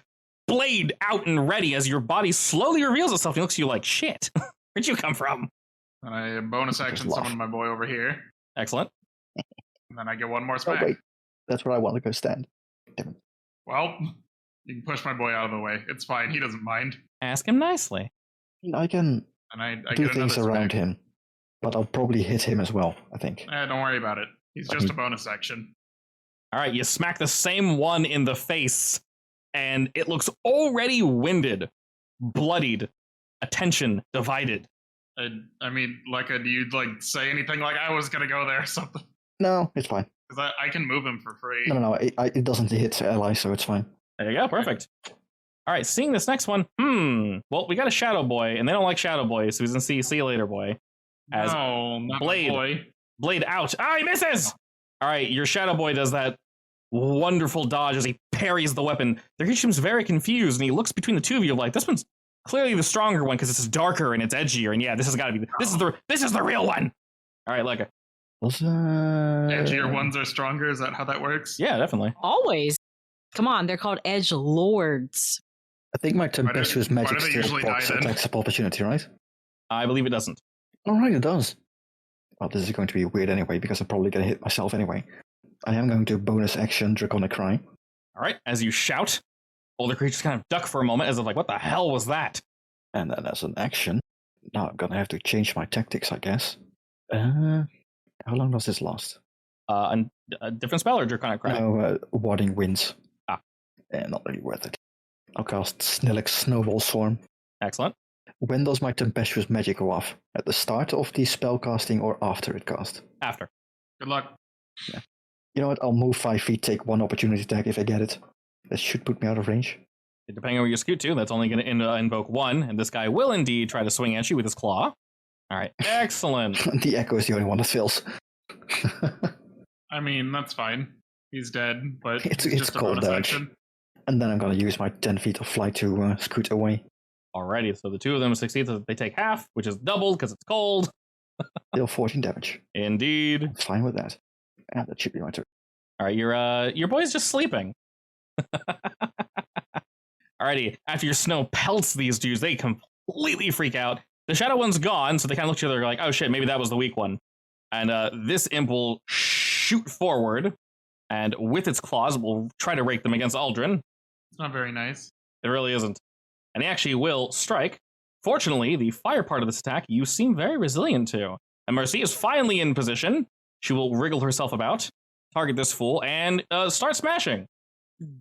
blade out and ready as your body slowly reveals itself. He looks at you like, shit, where'd you come from? And I bonus action laugh. summon my boy over here. Excellent. And then I get one more Oh, smack. wait. That's where I want to go stand. Well, you can push my boy out of the way. It's fine. He doesn't mind. Ask him nicely. I can And I do get things another around smack. him, but I'll probably hit him as well, I think. Don't worry about it. He's just a bonus action. All right, you smack the same one in the face, and it looks already winded, bloodied, attention divided. I mean, Lekka, do you say anything like I was gonna go there or something? No, it's fine. Because I can move him for free. No, it doesn't hit allies, so it's fine. There you go, perfect. All right, seeing this next one, well, we got a Shadow Boy, and they don't like Shadow Boys, so he's gonna see you later, boy. As No, not Blade. my boy. Blade out. Ah, he misses! All right, your Shadow Boy does that wonderful dodge as he parries the weapon. The creature seems very confused, and he looks between the two of you like, this one's clearly the stronger one because it's darker and it's edgier, and yeah, this has got to be this is the real one. All right, Lekka. Edgier ones are stronger. Is that how that works? Yeah, definitely. Always. Come on, they're called edge lords. I think my tempestuous why magic do they still usually procs die then? attacks of opportunity, right? I believe it doesn't. Alright, it does. Well, this is going to be weird anyway, because I'm probably going to hit myself anyway. I am going to bonus action Draconic Cry. All right, as you shout, older creatures kind of duck for a moment as if like, what the hell was that? And then as an action, now I'm going to have to change my tactics, I guess. How long does this last? A different spell or Draconic Cry? No, Warding Winds. Ah. Not really worth it. I'll cast Snillix Snowball Swarm. Excellent. When does my tempestuous magic go off? At the start of the spell casting or after it cast? After. Good luck. You know what? I'll move 5 feet, take one opportunity attack if I get it. That should put me out of range. Depending on where you scoot to, that's only going to invoke one, and this guy will indeed try to swing at you with his claw. All right, excellent. The echo is the only one that fails. I mean, that's fine. He's dead, but It's just a cold bonus dodge. action. And then I'm going to use my 10 feet of flight to scoot away. Alrighty, so the two of them succeed, so they take half, which is doubled because it's cold. Deal 14 damage. Indeed. I'm fine with that. And that should be my turn. All right, your boy's just sleeping. Alrighty, after your snow pelts these dudes, they completely freak out. The shadow one's gone, so they kind of look at each other like, oh shit, maybe that was the weak one. And this imp will shoot forward, and with its claws, will try to rake them against Aldrin. It's not very nice. It really isn't. And he actually will strike. Fortunately, the fire part of this attack you seem very resilient to. And Mercy is finally in position. She will wriggle herself about, target this fool, and start smashing.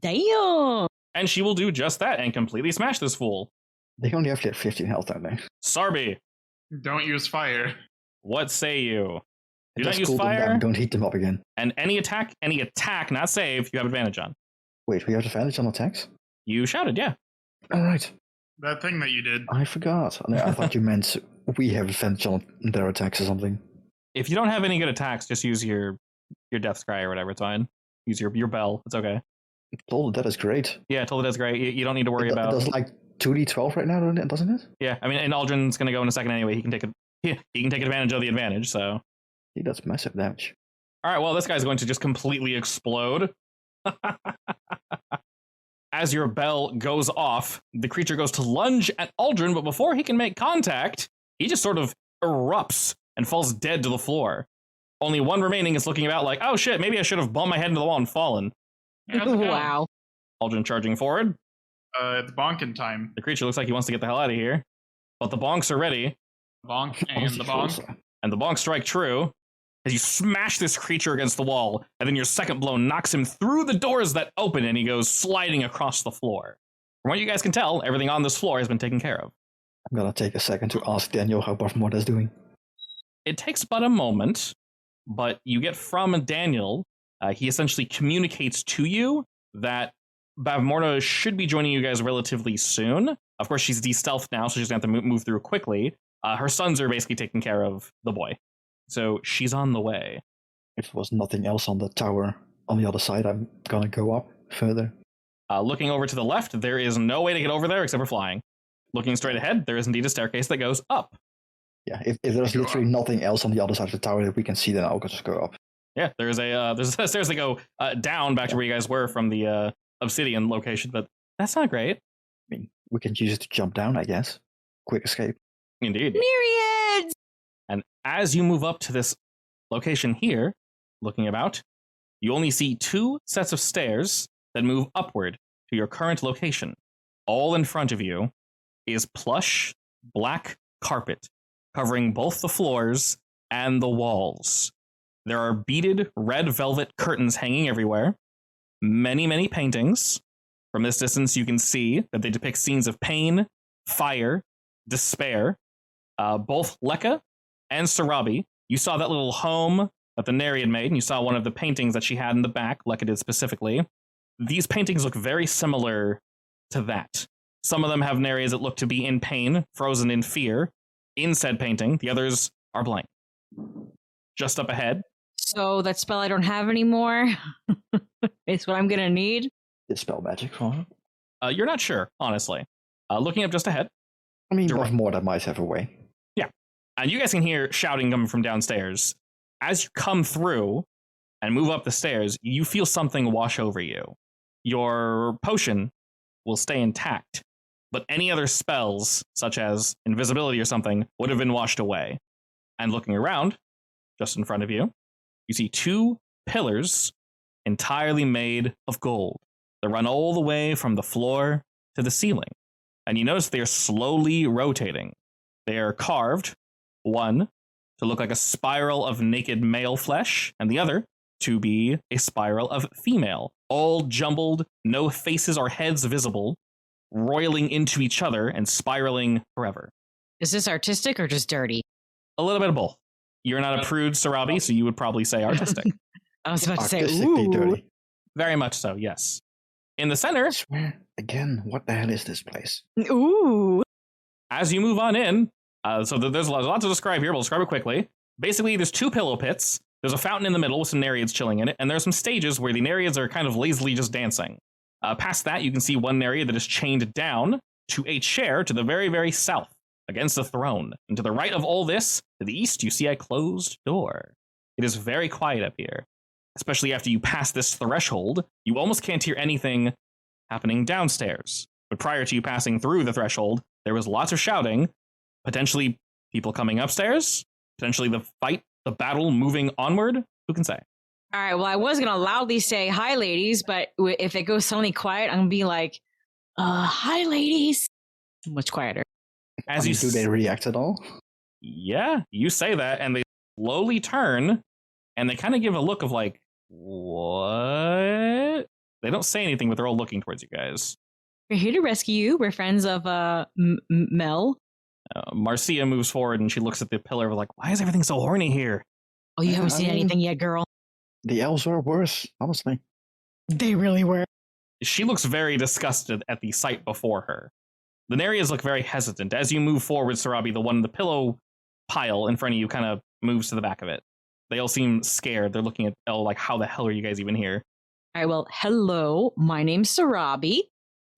Damn. And she will do just that and completely smash this fool. They only have 15 health, don't they? Sarby, Don't use fire. what say you? Do not Just use cool them fire. down, don't heat them up again. And any attack, not save, you have advantage on. Wait, we have advantage on attacks? You shouted, yeah. Alright, That thing that you did. I forgot. I thought you meant we have advantage on their attacks or something. If you don't have any good attacks, just use your death cry or whatever. It's fine. Use your bell. It's okay. Told that is great. Yeah, totally that's great. You don't need to worry about. It does like 2d12 right now, doesn't it? Yeah, I mean, and Aldrin's gonna go in a second anyway. He can take advantage of the advantage. So, He does massive damage. all right. Well, this guy's going to just completely explode. As your bell goes off, the creature goes to lunge at Aldrin, but before he can make contact, he just sort of erupts and falls dead to the floor. Only one remaining is looking about like, oh shit, maybe I should have bumped my head into the wall and fallen. How's it going? Wow. Aldrin charging forward. It's bonking time. The creature looks like he wants to get the hell out of here. But the bonks are ready, Bonk and the bonk. and the bonks strike true as you smash this creature against the wall, and then your second blow knocks him through the doors that open, and he goes sliding across the floor. From what you guys can tell, everything on this floor has been taken care of. I'm gonna take a second to ask Daniel how Bavmorda is doing. It takes but a moment, but you get from Daniel, he essentially communicates to you that Bavmorda should be joining you guys relatively soon. Of course, she's de-stealthed now, so she's going to have to move through quickly. Her sons are basically taking care of the boy. So she's on the way. If there was nothing else on the tower on the other side, I'm gonna go up further. Looking over to the left, there is no way to get over there except for flying. Looking straight ahead, there is indeed a staircase that goes up. Yeah, if there's Go literally up. nothing else on the other side of the tower that we can see, then I'll just go up. Yeah, there's a stairs that go down back to where you guys were from the obsidian location, but that's not great. I mean, we can use it to jump down, I guess. Quick escape. Indeed. Myriads. And as you move up to this location here, looking about, you only see two sets of stairs that move upward to your current location. All in front of you is plush black carpet covering both the floors and the walls. There are beaded red velvet curtains hanging everywhere. Many, many paintings. From this distance, you can see that they depict scenes of pain, fire, despair. Both Lekka and Sarabi, you saw that little home that the Nereid made, and you saw one of the paintings that she had in the back, Lekka did specifically. These paintings look very similar to that. Some of them have Nereids that look to be in pain, frozen in fear, in said painting. The others are blank. Just up ahead, So that spell I don't have anymore is what I'm gonna need. Dispel magic for her. you're not sure, honestly. Looking up just ahead, I mean, Direct. Bavmorda might have a way. and you guys can hear shouting coming from downstairs. As you come through and move up the stairs, you feel something wash over you. Your potion will stay intact, but any other spells, such as invisibility or something, would have been washed away. And looking around, just in front of you, you see two pillars entirely made of gold that run all the way from the floor to the ceiling. And you notice they are slowly rotating. They are carved, one to look like a spiral of naked male flesh, and the other to be a spiral of female, all jumbled, no faces or heads visible, roiling into each other and spiraling forever. Is this artistic or just dirty? A little bit of both. You're not a prude, Sarabi, so you would probably say artistic. I was about to say, Artistically ooh. dirty. Very much so, yes. In the center, I swear, again, what the hell is this place? Ooh. as you move on in, so there's a lot to describe here. We'll describe it quickly. Basically, there's two pillow pits. There's a fountain in the middle with some Nereids chilling in it, and there's some stages where the Nereids are kind of lazily just dancing. Past that, you can see one Nereid that is chained down to a chair to the very, very south, against the throne. And to the right of all this, to the east, you see a closed door. It is very quiet up here, especially after you pass this threshold. You almost can't hear anything happening downstairs. But prior to you passing through the threshold, there was lots of shouting, potentially people coming upstairs, potentially the battle moving onward. Who can say? All right, well, I was going to loudly say, hi, ladies, but if it goes suddenly quiet, I'm going to be like, hi, ladies. Much quieter. Do they react at all? Yeah, you say that, and they slowly turn, and they kind of give a look of like, what? They don't say anything, but they're all looking towards you guys. We're here to rescue you. We're friends of Mel. Marcia moves forward, and she looks at the pillar like, why is everything so horny here? Oh, you haven't seen anything yet, girl? The elves were worse, honestly. They really were. She looks very disgusted at the sight before her. The Narias look very hesitant. As you move forward, Sarabi, the one in the pillow pile in front of you kind of moves to the back of it. They all seem scared. They're looking at Elle like, how the hell are you guys even here? All right, well, hello. My name's Sarabi.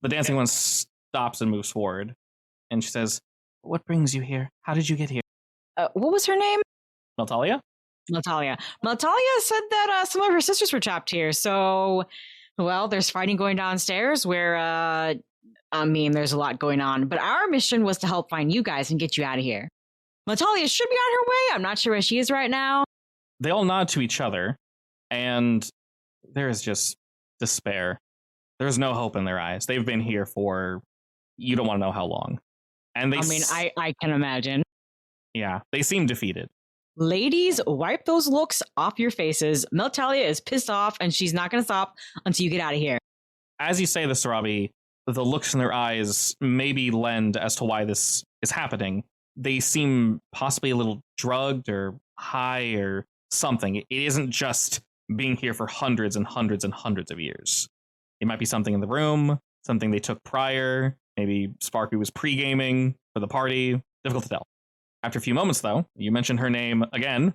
The dancing one stops and moves forward. And she says, what brings you here? How did you get here? What was her name? Meltalia? Meltalia. Meltalia said that some of her sisters were trapped here. So, well, there's fighting going downstairs where, there's a lot going on. But our mission was to help find you guys and get you out of here. Meltalia should be on her way. I'm not sure where she is right now. They all nod to each other, and there is just despair. There's no hope in their eyes. They've been here for, you don't want to know how long. And I can imagine. Yeah, they seem defeated. Ladies, wipe those looks off your faces. Meltalia is pissed off, and she's not going to stop until you get out of here. As you say this, Sarabi, the looks in their eyes maybe lend as to why this is happening. They seem possibly a little drugged or high or something. It isn't just being here for hundreds and hundreds and hundreds of years. It might be something in the room, something they took prior. Maybe Sparky was pre-gaming for the party. Difficult to tell. After a few moments, though, you mention her name again,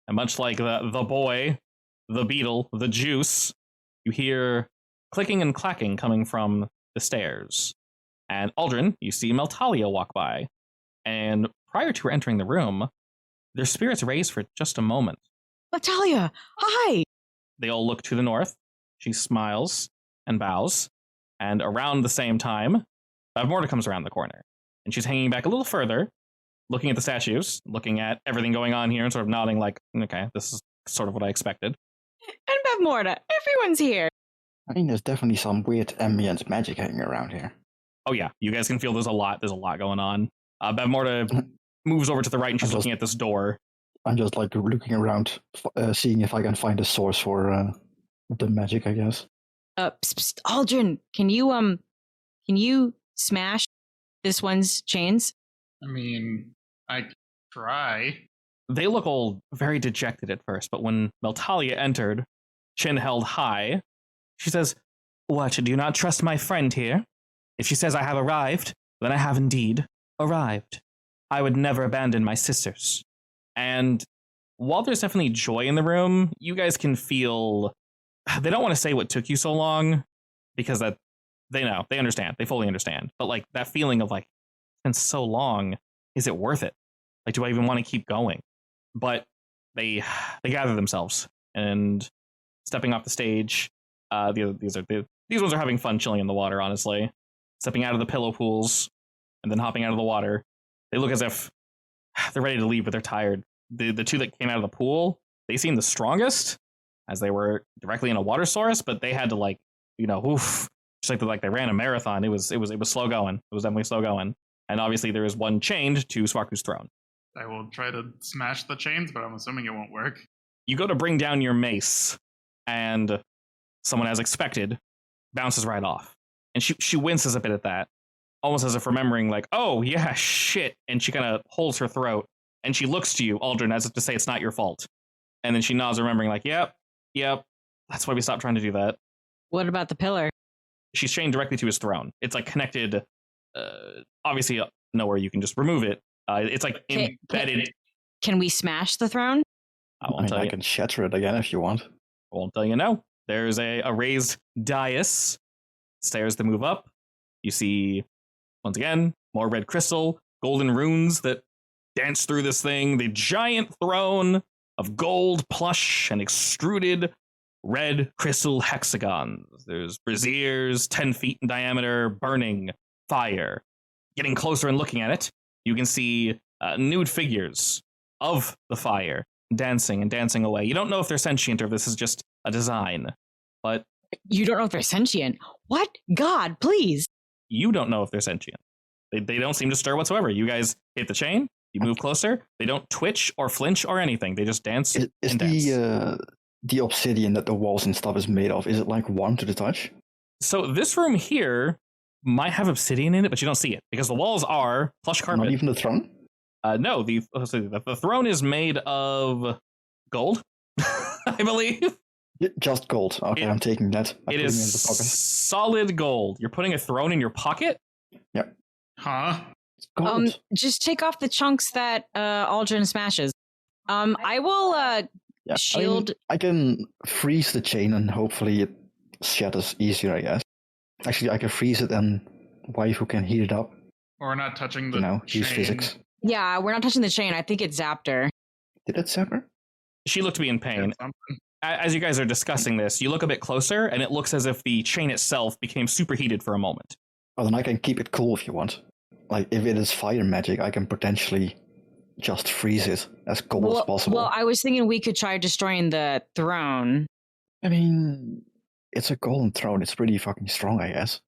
and much like the boy, the beetle, the juice, you hear clicking and clacking coming from the stairs. And Aldrin, you see Meltalia walk by. And prior to her entering the room, their spirits raise for just a moment. Meltalia, hi! They all look to the north. She smiles and bows. And around the same time, Morta comes around the corner. And she's hanging back a little further, looking at the statues, looking at everything going on here, and sort of nodding like, okay, this is sort of what I expected. And Bevmorda, everyone's here. I mean, there's definitely some weird ambient magic hanging around here. Oh yeah, you guys can feel there's a lot going on. Bevmorda moves over to the right, and she's looking at this door. I'm just like looking around, seeing if I can find a source for the magic, I guess. Aldrin, can you smash this one's chains? I mean, I can try. They look all very dejected at first, but when Meltalia entered, chin held high, she says, what, do you not trust my friend here? If she says I have arrived, then I have indeed arrived. I would never abandon my sisters. And while there's definitely joy in the room, you guys can feel, they don't want to say what took you so long, because that they know, they understand, they fully understand. But like that feeling of like, it's been so long, is it worth it? Like, do I even want to keep going? But they gather themselves, and stepping off the stage, these ones are having fun chilling in the water, honestly. Stepping out of the pillow pools and then hopping out of the water. They look as if they're ready to leave, but they're tired. The two that came out of the pool, they seem the strongest, as they were directly in a water source, but they had to like, just like they ran a marathon. It was slow going. It was definitely slow going. And obviously there is one chained to Sparku's throne. I will try to smash the chains, but I'm assuming it won't work. You go to bring down your mace, and someone, as expected, bounces right off. And she winces a bit at that, almost as if remembering, like, oh, yeah, shit. And she kind of holds her throat, and she looks to you, Aldrin, as if to say it's not your fault. And then she nods, remembering, like, yep, that's why we stopped trying to do that. What about the pillar? She's chained directly to his throne. It's, like, connected, obviously, nowhere you can just remove it. It's, like, embedded. Can we smash the throne? I can shatter it again if you want. I won't tell you no. There's a raised dais, stairs that move up. You see, once again, more red crystal, golden runes that dance through this thing. The giant throne of gold, plush, and extruded red crystal hexagons. There's braziers 10 feet in diameter, burning fire. Getting closer and looking at it, you can see nude figures of the fire dancing and dancing away. You don't know if they're sentient or if this is just a design, but You don't know if they're sentient. What? God, please. you don't know if they're sentient. They don't seem to stir whatsoever. You guys hit the chain, you move closer, they don't twitch or flinch or anything. They just dance Is and dance. the obsidian that the walls and stuff is made of, is it like warm to the touch? So this room here might have obsidian in it, but you don't see it because the walls are plush carpet. Not even the throne? No, the throne is made of gold, I believe. Just gold. Okay, I'm taking that. It is solid gold. You're putting a throne in your pocket? Yep. Huh? It's gold. Just take off the chunks that Aldrin smashes. I will Yeah, shield. I can freeze the chain and hopefully it shatters easier, I guess. Actually, I can freeze it and waifu can heat it up. Or not touching the You know, use chain. physics. Yeah, we're not touching the chain. I think it's zapped her. Did it zap her? She looked to be in pain. Something. As you guys are discussing this, you look a bit closer, and it looks as if the chain itself became superheated for a moment. Oh, then I can keep it cool if you want. Like, if it is fire magic, I can potentially just freeze it as cold as possible. Well, I was thinking we could try destroying the throne. I mean, it's a golden throne. It's pretty fucking strong, I guess.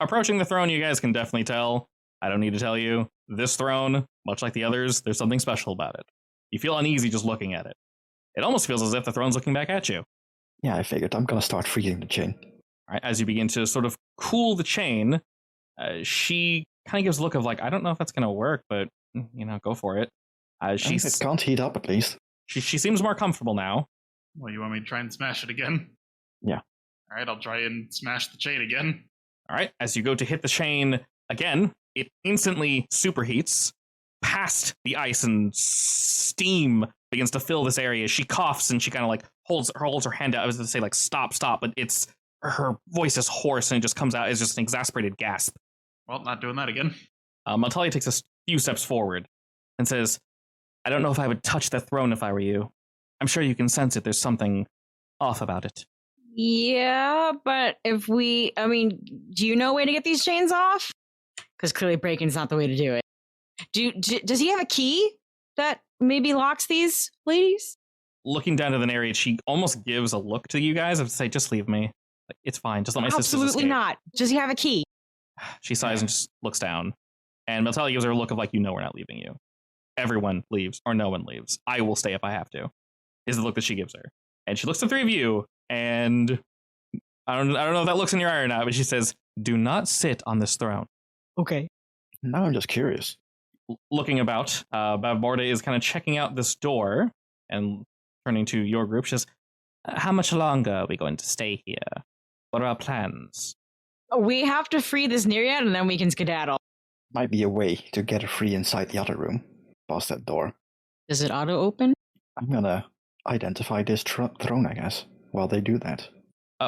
Approaching the throne, you guys can definitely tell. I don't need to tell you. This throne, much like the others, there's something special about it. You feel uneasy just looking at it. It almost feels as if the throne's looking back at you. Yeah, I figured. I'm gonna start freezing the chain. All right, as you begin to sort of cool the chain, she kind of gives a look of like, I don't know if that's going to work, but, go for it. It can't heat up, at least. She seems more comfortable now. Well, you want me to try and smash it again? Yeah. All right, I'll try and smash the chain again. All right, as you go to hit the chain again, it instantly superheats past the ice and steam begins to fill this area. She coughs and she kind of like holds her hand out. I was going to say like stop, but it's her voice is hoarse and it just comes out as just an exasperated gasp. Well, not doing that again. Natalia takes a few steps forward and says, I don't know if I would touch the throne if I were you. I'm sure you can sense it. There's something off about it. Yeah, but do you know a way to get these chains off? Because clearly breaking's not the way to do it. Does he have a key that maybe locks these ladies? Looking down to the narrator, she almost gives a look to you guys and say, just leave me. Like, it's fine. Just let my sisters escape. Absolutely not. Does he have a key? She sighs and just looks down. And Natalia gives her a look of like, we're not leaving you. Everyone leaves or no one leaves. I will stay if I have to. Is the look that she gives her. And she looks at the three of you and I don't know if that looks in your eye or not, but she says, do not sit on this throne. Okay. Now I'm just curious. Looking about, Bavmorda is kind of checking out this door and turning to your group. She says, how much longer are we going to stay here? What are our plans? We have to free this Nereid and then we can skedaddle. Might be a way to get her free inside the other room, past that door. Does it auto open? I'm gonna identify this throne, I guess, while they do that.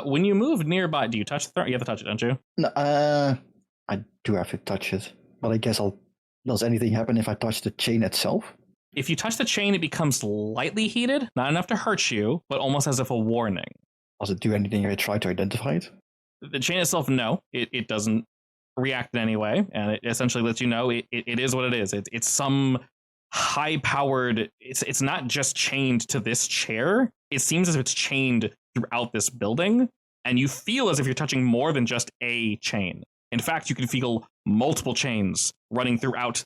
When you move nearby, do you touch the throne? You have to touch it, don't you? No, I do have to touch it, but I guess does anything happen if I touch the chain itself? If you touch the chain, it becomes slightly heated, not enough to hurt you, but almost as if a warning. Does it do anything if I try to identify it? The chain itself, no. It doesn't react in any way, and it essentially lets you know it is what it is. It's some high-powered... It's not just chained to this chair. It seems as if it's chained throughout this building, and you feel as if you're touching more than just a chain. In fact, you can feel multiple chains running throughout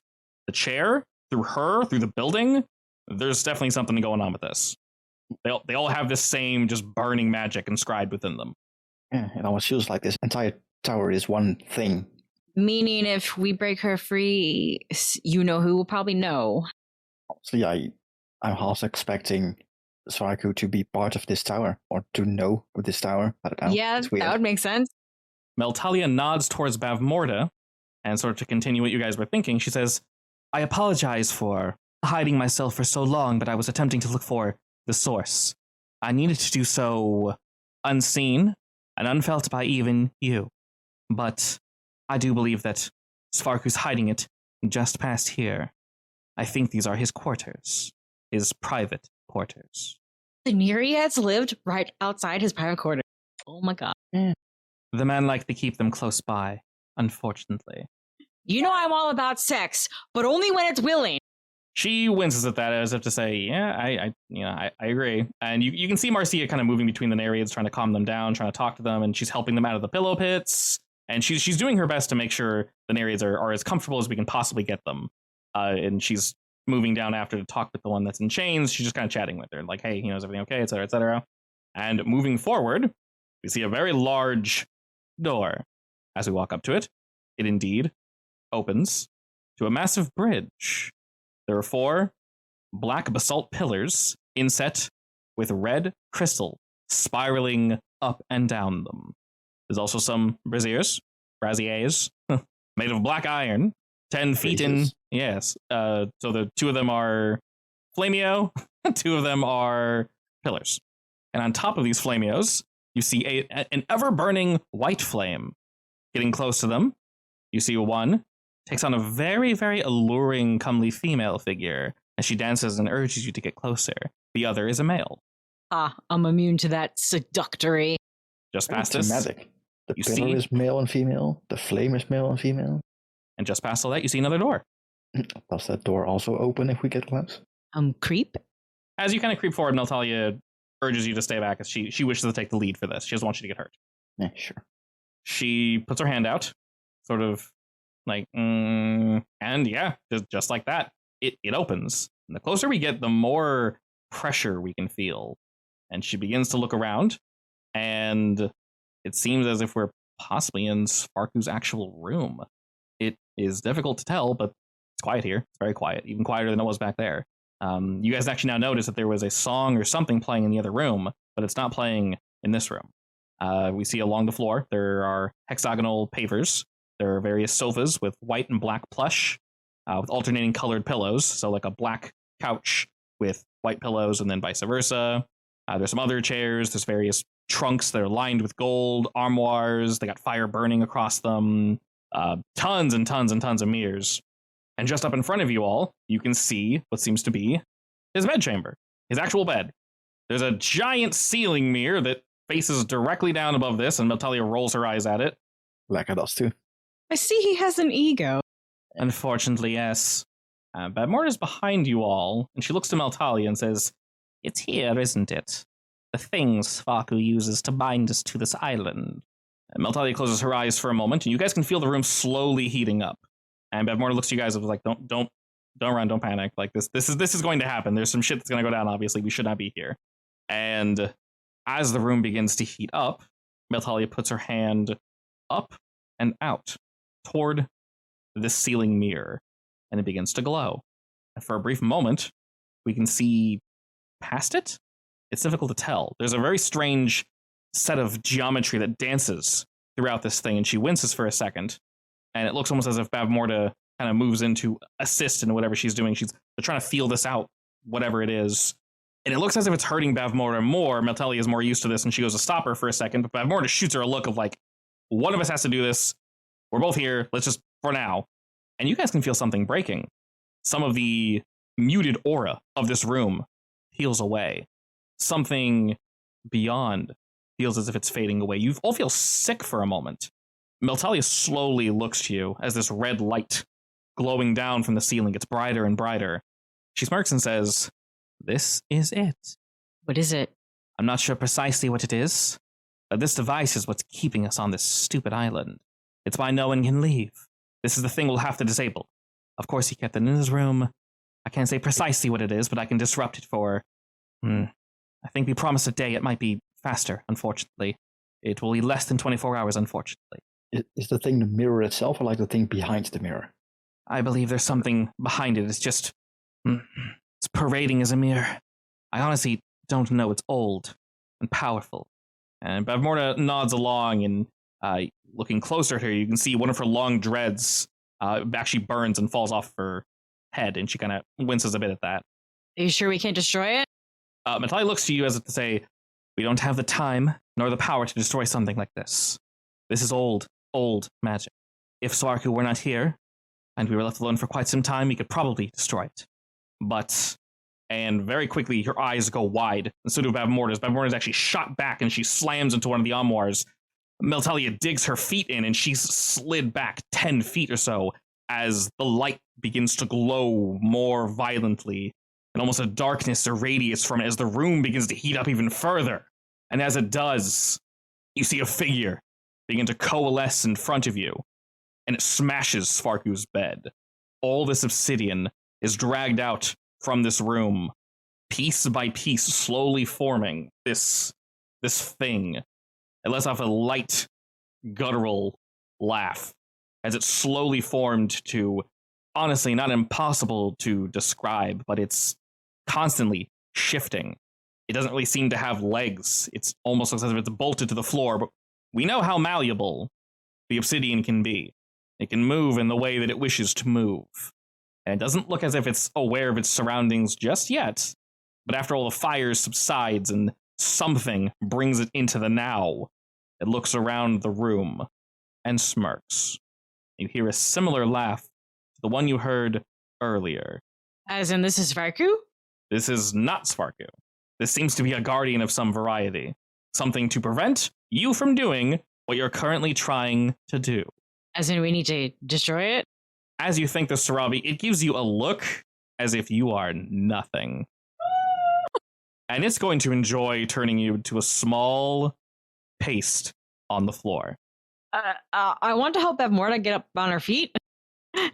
the chair, through her, through the building. There's definitely something going on with this. They all have this same just burning magic inscribed within them. Yeah, it almost feels like this entire tower is one thing. Meaning if we break her free, you know who will probably know. So yeah, I'm also expecting Svarku to be part of this tower, or to know with this tower. I don't know. Yeah, that would make sense. Meltalia nods towards Bavmorda, and sort of to continue what you guys were thinking, she says, I apologize for hiding myself for so long, but I was attempting to look for the source. I needed to do so unseen and unfelt by even you. But I do believe that Svarku's hiding it just past here. I think these are his quarters. His private quarters. The Nereids lived right outside his pirate quarter. Oh my god. The men like to keep them close by, unfortunately. You know I'm all about sex, but only when it's willing. She winces at that as if to say, yeah, I agree. And you can see Marcia kind of moving between the Nereids, trying to calm them down, trying to talk to them, and she's helping them out of the pillow pits. And she's doing her best to make sure the Nereids are as comfortable as we can possibly get them. And she's moving down after to talk with the one that's in chains. She's just kind of chatting with her, like, hey, is everything okay, et cetera, et cetera. And moving forward, we see a very large door. As we walk up to it, it indeed opens to a massive bridge. There are 4 black basalt pillars inset with red crystal spiraling up and down them. There's also some braziers made of black iron, 10 feet in. Yes. So the 2 of them are flameo, 2 of them are pillars. And on top of these flamios, you see an ever-burning white flame. Getting close to them, you see one takes on a very, very alluring, comely female figure as she dances and urges you to get closer. The other is a male. I'm immune to that seductory. Just past this, thematic. The you pillar see- is male and female. The flame is male and female. and just past all that, you see another door. Does that door also open if we get close? Creep. As you kind of creep forward, Meltalia urges you to stay back as she wishes to take the lead for this. She doesn't want you to get hurt. Yeah, sure. She puts her hand out, sort of like, and yeah, just like that, it opens. And the closer we get, the more pressure we can feel. And she begins to look around, and it seems as if we're possibly in Sparku's actual room. It is difficult to tell, but it's quiet here. It's very quiet, even quieter than it was back there. You guys actually now notice that there was a song or something playing in the other room, but it's not playing in this room. We see along the floor, there are hexagonal pavers. There are various sofas with white and black plush, with alternating colored pillows. So like a black couch with white pillows and then vice versa. There's some other chairs. There's various trunks that are lined with gold, armoires. They got fire burning across them. Tons and tons and tons of mirrors. And just up in front of you all, you can see what seems to be his bedchamber, his actual bed. There's a giant ceiling mirror that faces directly down above this, and Meltalia rolls her eyes at it. Like at us too. I see he has an ego. Unfortunately, yes. Badmore is behind you all, and she looks to Meltalia and says, "It's here, isn't it? The thing Sparku uses to bind us to this island." And Meltalia closes her eyes for a moment, and you guys can feel the room slowly heating up. And Badmore looks to you guys and was like, don't run, don't panic. Like this is going to happen. There's some shit that's going to go down, obviously. We should not be here. And as the room begins to heat up, Meltalia puts her hand up and out toward this ceiling mirror, and it begins to glow. And for a brief moment, we can see past it. It's difficult to tell. There's a very strange set of geometry that dances throughout this thing, and she winces for a second, and it looks almost as if Bavmorda kind of moves in to assist in whatever she's doing. They're trying to feel this out, whatever it is. And it looks as if it's hurting Bavmorda more. Meltalia is more used to this, and she goes to stop her for a second, but Bavmorda shoots her a look of like, one of us has to do this. We're both here. Let's just, for now. And you guys can feel something breaking. Some of the muted aura of this room peels away. Something beyond feels as if it's fading away. You all feel sick for a moment. Meltalia slowly looks to you as this red light glowing down from the ceiling gets brighter and brighter. She smirks and says, "This is it." What is it? I'm not sure precisely what it is, but this device is what's keeping us on this stupid island. It's why no one can leave. This is the thing we'll have to disable. Of course, he kept it in his room. I can't say precisely what it is, but I can disrupt it for... I think we promised a day. It might be faster, unfortunately. It will be less than 24 hours, unfortunately. Is the thing the mirror itself or like the thing behind the mirror? I believe there's something behind it. It's just... it's parading as a mirror. I honestly don't know. It's old and powerful. And Bavmorda nods along, and looking closer at her, you can see one of her long dreads actually burns and falls off her head, and she kind of winces a bit at that. Are you sure we can't destroy it? Matalia looks to you as if to say, "We don't have the time nor the power to destroy something like this. This is old, old magic. If Swarku were not here, and we were left alone for quite some time, we could probably destroy it. But and very quickly her eyes go wide. And so do Bavmorda's. Bavmorda's actually shot back, and she slams into one of the armoires. Meltalia digs her feet in, and she's slid back 10 feet or so as the light begins to glow more violently, and almost a darkness irradiates from it as the room begins to heat up even further. And as it does, you see a figure begin to coalesce in front of you, and it smashes Svarku's bed. All this obsidian is dragged out from this room, piece by piece, slowly forming this thing. It lets off a light, guttural laugh as it slowly formed to, honestly, not impossible to describe, but it's constantly shifting. It doesn't really seem to have legs. It's almost looks as if it's bolted to the floor, but we know how malleable the obsidian can be. It can move in the way that it wishes to move. And it doesn't look as if it's aware of its surroundings just yet, but after all the fire subsides and something brings it into the now, it looks around the room and smirks. You hear a similar laugh to the one you heard earlier. As in, this is Varku? This is not Svarku. This seems to be a guardian of some variety. Something to prevent you from doing what you're currently trying to do. As in, we need to destroy it? As you think this, Sarabi, it gives you a look as if you are nothing. And it's going to enjoy turning you to a small paste on the floor. I want to help Bavmorda get up on her feet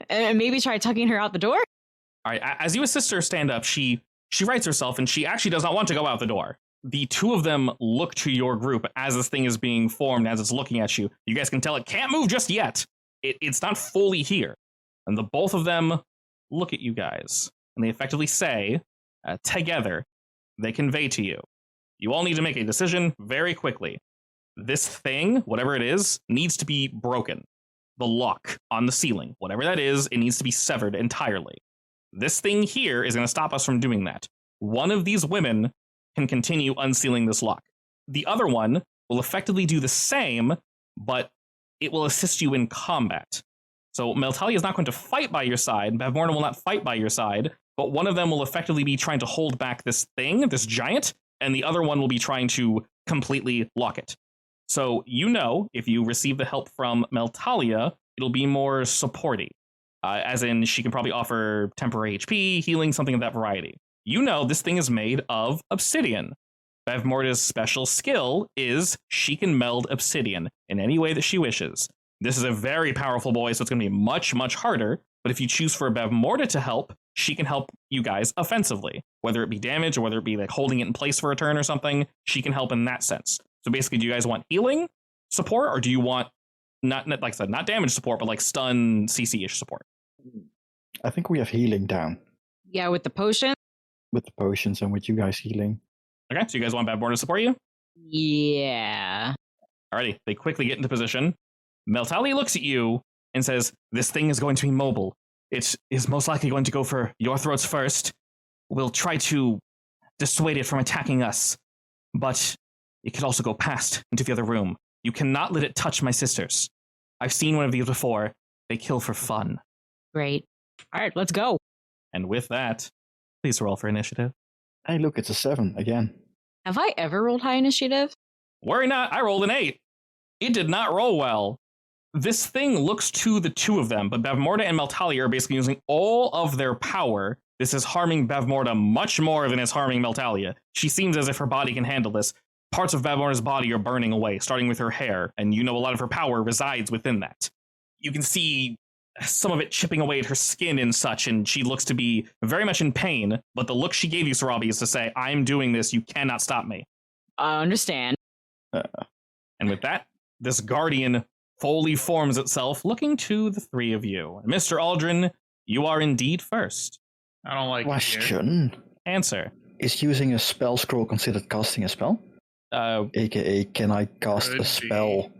and maybe try tucking her out the door. All right, as you assist her stand up, she rights herself, and she actually does not want to go out the door. The two of them look to your group as this thing is being formed, as it's looking at you. You guys can tell it can't move just yet. It's not fully here. And the both of them look at you guys, and they effectively say, together, they convey to you, you all need to make a decision very quickly. This thing, whatever it is, needs to be broken. The lock on the ceiling, whatever that is, it needs to be severed entirely. This thing here is going to stop us from doing that. One of these women can continue unsealing this lock. The other one will effectively do the same, but it will assist you in combat. So Meltalia is not going to fight by your side, Bavmorda will not fight by your side, but one of them will effectively be trying to hold back this thing, this giant, and the other one will be trying to completely lock it. So you know, if you receive the help from Meltalia, it'll be more supporty. As in, she can probably offer temporary HP, healing, something of that variety. You know this thing is made of obsidian. Bavmorda's special skill is she can meld obsidian in any way that she wishes. This is a very powerful boy, so it's going to be much, much harder. But if you choose for Bavmorda to help, she can help you guys offensively. Whether it be damage or whether it be like holding it in place for a turn or something, she can help in that sense. So basically, do you guys want healing support, or do you want, not like I said, not damage support, but like stun CC-ish support? I think we have healing down. Yeah, with the potion? With the potions and with you guys healing. Okay, so you guys want Bavmorda to support you? Yeah. Alrighty, they quickly get into position. Meltalia looks at you and says, this thing is going to be mobile. It is most likely going to go for your throats first. We'll try to dissuade it from attacking us, but it could also go past into the other room. You cannot let it touch my sisters. I've seen one of these before. They kill for fun. Great. All right, let's go. And with that, please roll for initiative. Hey, look, it's a 7 again. Have I ever rolled high initiative? Worry not, I rolled an 8. It did not roll well. This thing looks to the two of them, but Bavmorda and Meltalia are basically using all of their power. This is harming Bavmorda much more than it's harming Meltalia. She seems as if her body can handle this. Parts of Bavmorda's body are burning away, starting with her hair, and you know a lot of her power resides within that. You can see some of it chipping away at her skin and such, and she looks to be very much in pain, but the look she gave you, Sarabi, is to say, I'm doing this, you cannot stop me. I understand. And with that, this guardian fully forms itself, looking to the three of you. Mr. Aldrin, you are indeed first. I don't like it here. Question. Answer. Is using a spell scroll considered casting a spell? AKA, can I cast Could a spell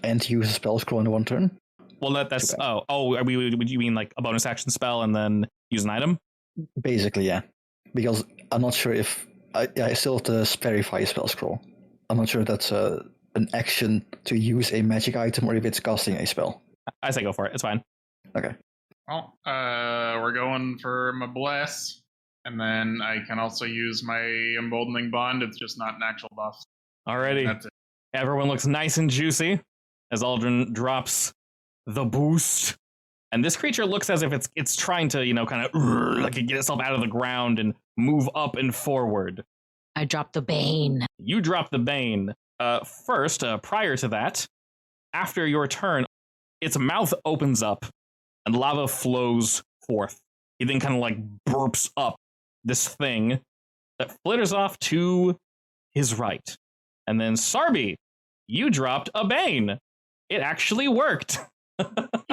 and use a spell scroll in one turn? Well, that's would you mean like a bonus action spell and then use an item? Basically, yeah. Because I'm not sure if I still have to verify a spell scroll. I'm not sure if that's an action to use a magic item or if it's casting a spell. I say go for it. It's fine. Okay. Well, we're going for my bless. And then I can also use my emboldening bond. It's just not an actual buff. Alrighty. That's it. Everyone looks nice and juicy as Aldrin drops the boost. And this creature looks as if it's trying to, kind of like get itself out of the ground and move up and forward. I dropped the Bane. You drop the Bane. First, prior to that, after your turn, its mouth opens up and lava flows forth. He then kind of like burps up this thing that flitters off to his right. And then Sarby, you dropped a Bane. It actually worked.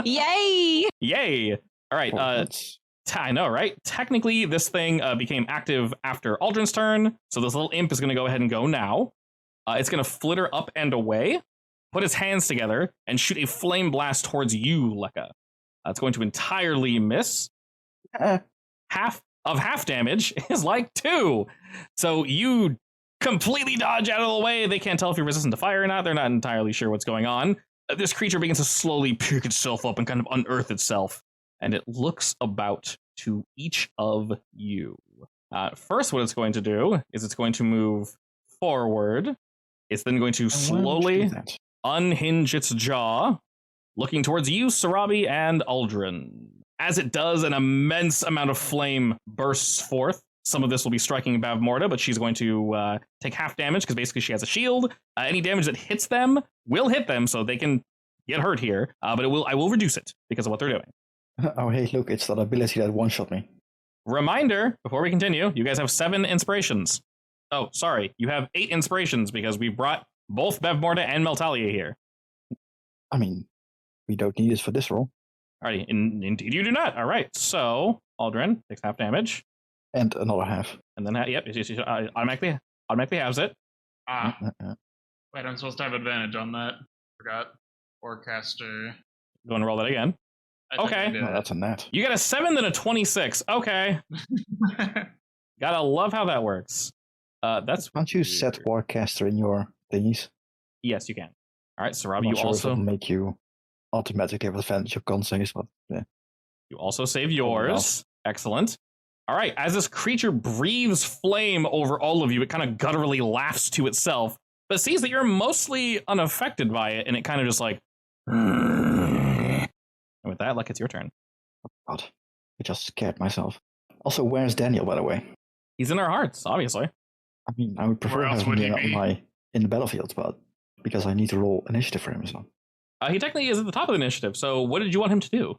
Yay! Yay! All right. I know, right? Technically, this thing became active after Aldrin's turn, so this little imp is going to go ahead and go now. It's going to flitter up and away, put its hands together, and shoot a flame blast towards you, Lekka. It's going to entirely miss. Half damage is like 2. So you completely dodge out of the way. They can't tell if you're resistant to fire or not. They're not entirely sure what's going on. This creature begins to slowly pick itself up and kind of unearth itself. And it looks about to each of you. First, what it's going to do is it's going to move forward. It's then going to slowly unhinge its jaw, looking towards you, Sarabi, and Aldrin. As it does, an immense amount of flame bursts forth. Some of this will be striking Bavmorda, but she's going to take half damage because basically she has a shield. Any damage that hits them will hit them, so they can get hurt here. But I will reduce it because of what they're doing. Oh, hey, look, it's that ability that one-shot me. Reminder, before we continue, you guys have 7 inspirations. Oh, sorry, you have 8 inspirations because we brought both Bevmorda and Meltalia here. I mean, we don't need this for this roll. Alrighty, indeed you do not. All right, so Aldrin takes half damage. And another half. And then, yep, it automatically has it. Wait, I'm supposed to have advantage on that. Forgot. Forecaster. Go and roll that again. Okay. No, that's a net. You got a 7, then a 26. Okay. Gotta love how that works. Can't you set Warcaster in your thingies? Yes, you can. All right, so Rob, you also make you automatically have advantage of con saves, but yeah. You also save yours. Excellent. All right, as this creature breathes flame over all of you, it kind of gutturally laughs to itself, but sees that you're mostly unaffected by it, and it kind of just like. And with that, like, it's your turn. Oh God, I just scared myself. Also, where's Daniel, by the way? He's in our hearts, obviously. I mean, I would prefer having him in the battlefield, but because I need to roll initiative for him as well. He technically is at the top of the initiative, so what did you want him to do?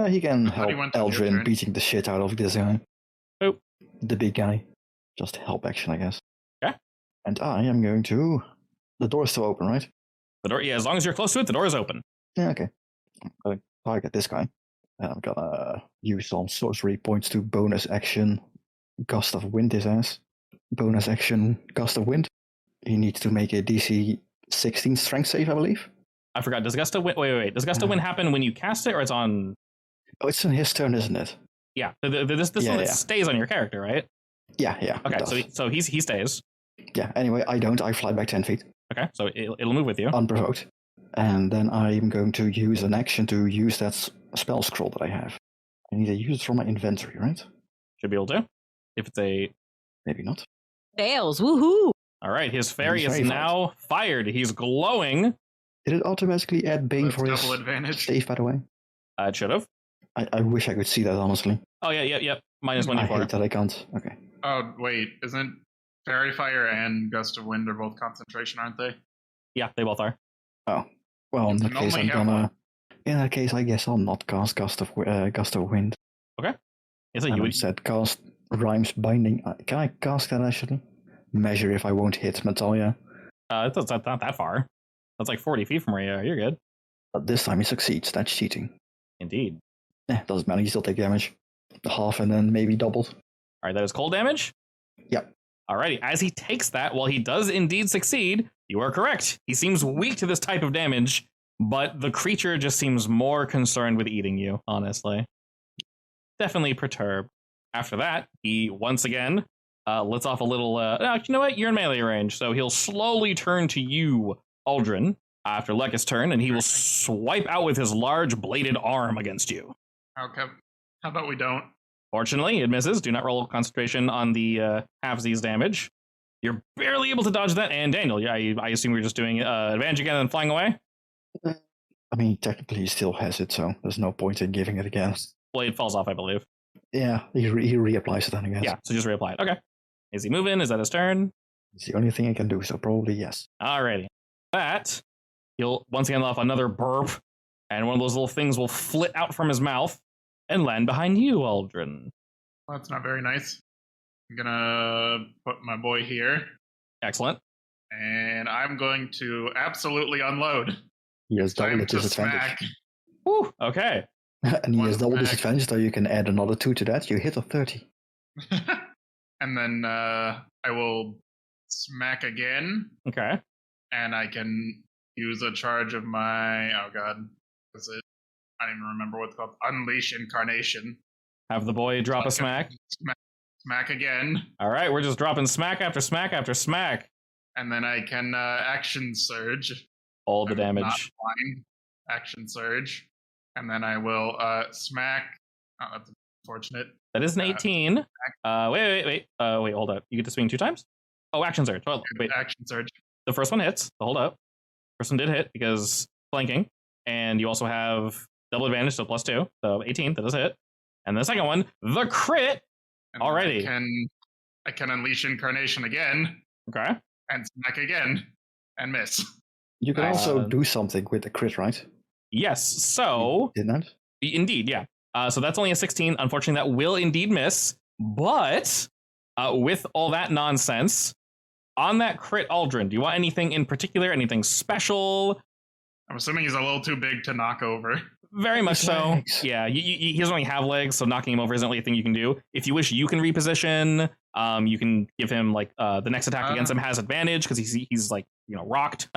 He can help Eldrin beating the shit out of this guy. Oh. The big guy. Just help action, I guess. Okay. And I am going to... The door is still open, right? The door, yeah, as long as you're close to it, the door is open. Yeah, okay. I'm going to target this guy. And I'm gonna use some sorcery points to bonus action Gust of Wind his ass. Bonus action Gust of Wind. He needs to make a DC 16 strength save, I believe. I forgot. Does Gust of Wind... Wait. Does Gust of Wind happen when you cast it, or it's on... Oh, it's on his turn, isn't it? Yeah. This one stays on your character, right? Yeah. Okay, so he stays. Yeah, anyway, I don't. I fly back 10 feet. Okay, so it'll move with you. Unprovoked. And then I'm going to use an action to use that spell scroll that I have. I need to use it from my inventory, right? Should be able to. If it's a... Maybe not. Fails, woohoo! All right, his fairy is now fired. He's glowing. Did it automatically add Bane for his advantage save, by the way? It should have. I wish I could see that, honestly. Oh, yeah. -1 I hate that I can't. Okay. Oh, wait. Isn't Fairy Fire and Gust of Wind are both concentration, aren't they? Yeah, they both are. Oh. Well, in that case, I'm gonna... In that case, I guess I'll not cast Gust of Wind. Okay. Is it you would would said cast Rhymes Binding. Can I cast that, actually? Measure if I won't hit Natalia. It's not that far. That's like 40 feet from where you are. You're good. But this time he succeeds. That's cheating. Indeed. Doesn't matter. You still take damage. Half and then maybe doubled. All right, that is cold damage? Yep. Alrighty, as he takes that, while he does indeed succeed, you are correct. He seems weak to this type of damage, but the creature just seems more concerned with eating you, honestly. Definitely perturbed. After that, he once again lets off a little, you know what? You're in melee range, so he'll slowly turn to you, Aldrin, after Lekka's turn, and he will swipe out with his large bladed arm against you. Okay. How about we don't? Fortunately, it misses. Do not roll concentration on the half-Z's damage. You're barely able to dodge that. And Daniel, yeah, I assume you're just doing advantage again and flying away? I mean, technically he still has it, so there's no point in giving it again. Blade falls off, I believe. Yeah, he reapplies it then again. Yeah, so just reapply it. Okay. Is he moving? Is that his turn? It's the only thing I can do, so probably yes. Alrighty. That, he'll once again off another burp, and one of those little things will flit out from his mouth and land behind you, Aldrin. Well, that's not very nice. I'm gonna put my boy here, Excellent. and I'm going to absolutely unload. He has double Time the to disadvantage. Woo, okay. And he One has double smack. disadvantage, so you can add another 2 to that. You hit a 30. And then I will smack again, Okay. and I can use a charge of my, oh god, was it? I don't even remember what it's called. Unleash Incarnation. Have the boy drop a smack. Smack again, Alright, we're just dropping smack after smack after smack. and then I can action surge. All the I'm not damage. blind. Action surge, and then I will smack. Oh, that's unfortunate. That is an 18. Wait, hold up. You get to swing 2 times? Oh, action surge. Oh, wait. Action surge. The first one hits. So hold up. First one did hit because flanking. And you also have double advantage, so +2. So 18, that does hit. And the second one, the crit. And then Alrighty. I can unleash Incarnation again Okay. and smack again and miss. You can Uh, also do something with the crit, right? Yes. So, Did that? indeed, yeah. So that's only a 16. Unfortunately, that will indeed miss. But with all that nonsense, on that crit, Aldrin, do you want anything in particular? Anything special? I'm assuming he's a little too big to knock over. Very much His so. legs. Yeah, he doesn't really have legs, so knocking him over isn't really a thing you can do. If you wish, you can reposition. You can give him like the next attack against him has advantage because he's like rocked.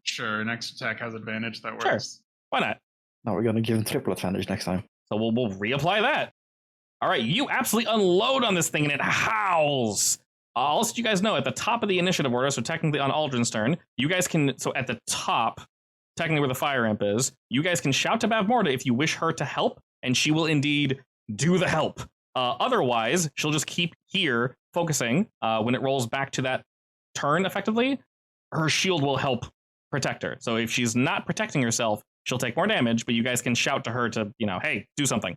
Sure, next attack has advantage. That Sure. works. Why not? Now we're going to give him triple advantage next time. So we'll reapply that. All right, you absolutely unload on this thing and it howls. I'll let you guys know at the top of the initiative order, so technically on Aldrin's turn, you guys can, so at the top, technically where the fire imp is, you guys can shout to Bavmorda if you wish her to help, and she will indeed do the help. Otherwise, she'll just keep here focusing. When it rolls back to that turn, effectively, her shield will help protect her. So if she's not protecting herself, she'll take more damage, but you guys can shout to her to, hey, do something.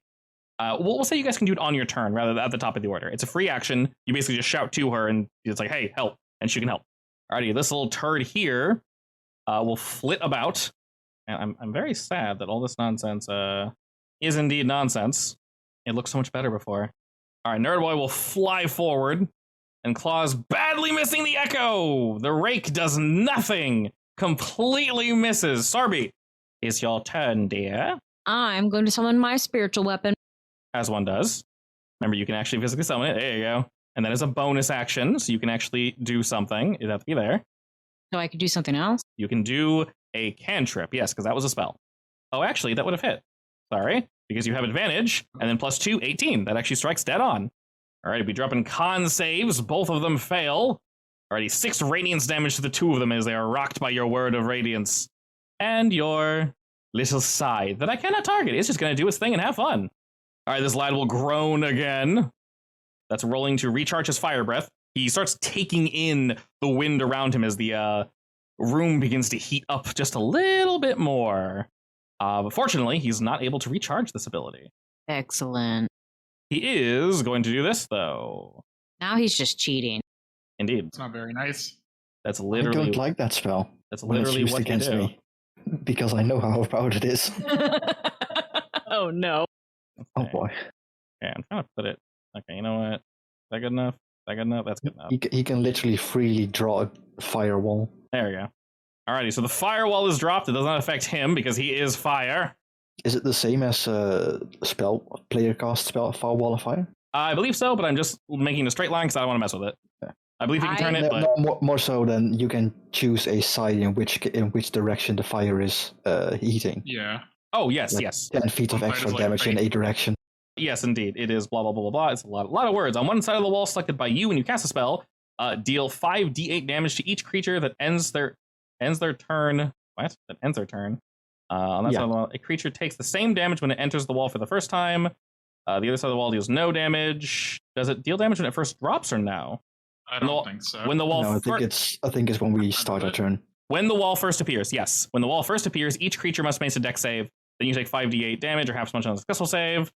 We'll say you guys can do it on your turn rather than at the top of the order. It's a free action. You basically just shout to her and it's like, hey, help, and she can help. Alrighty, this little turd here will flit about. And I'm very sad that all this nonsense is indeed nonsense. It looked so much better before. Alright, Nerdboy will fly forward and claws badly missing the echo. The rake does nothing. Completely misses. Sarby, it's your turn, dear. I'm going to summon my spiritual weapon. As one does. Remember, you can actually physically summon it. There you go. And that is a bonus action, so you can actually do something. It'd have to be there. So I could do something else. You can do a cantrip, yes, because that was a spell. Oh, actually, that would have hit. Sorry, because you have advantage, and then +2, 18. That actually strikes dead on. All right, be dropping con saves. Both of them fail. Alrighty, 6 radiance damage to the 2 of them as they are rocked by your word of radiance. And your little scythe that I cannot target. It's just going to do its thing and have fun. All right, this lad will groan again. That's rolling to recharge his fire breath. He starts taking in the wind around him as the room begins to heat up just a little bit more. But fortunately, he's not able to recharge this ability. Excellent. He is going to do this, though. Now he's just cheating. Indeed. It's not very nice. That's I literally don't like that spell. that's when it's literally used what they against do. me. Because I know how overpowered it is. Oh no. Oh Okay. boy. Okay, I'm trying to put it. Okay, you know what? Is that good enough? Is that good enough? That's good enough. He can literally freely draw a firewall. There we go. Alrighty, so the firewall is dropped. It does not affect him because he is fire. Is it the same as player cast spell Firewall of Fire? I believe so, but I'm just making a straight line because I don't want to mess with it. Yeah. I believe you can turn it, No, but more so than you can choose a side in which direction the fire is heating. Yeah. oh yes, Like yes, 10 feet of One side extra is like damage in fake. a direction. yes, indeed, it is blah blah blah blah blah. It's a lot of words. On one side of the wall, selected by you when you cast a spell, deal 5d8 damage to each creature that ends their turn. What? That ends their turn. On that Yeah. side of the wall, a creature takes the same damage when it enters the wall for the first time. The other side of the wall deals no damage. Does it deal damage when it first drops or no? I don't think so. When the wall No, I think it's when we start our turn. When the wall first appears, yes. When the wall first appears, each creature must make a dex save. Then you take 5d8 damage or half as much on a successful save.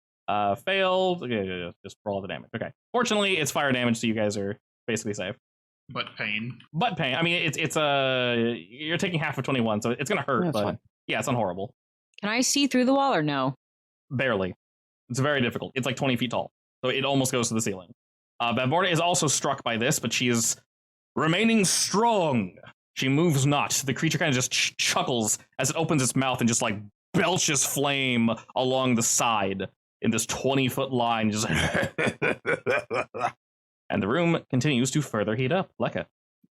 Failed. Okay, just roll all the damage. Okay. Fortunately, it's fire damage, so you guys are basically safe. But pain. I mean, it's you're taking half of 21, so it's gonna hurt. Yeah, but fine. yeah, it's unhorrible. Can I see through the wall or no? Barely. It's very difficult. It's like 20 feet tall, so it almost goes to the ceiling. Bavmorda is also struck by this, but she is remaining strong. She moves not. The creature kind of just chuckles as it opens its mouth and just like belches flame along the side in this 20-foot line. Just and the room continues to further heat up. Lekka.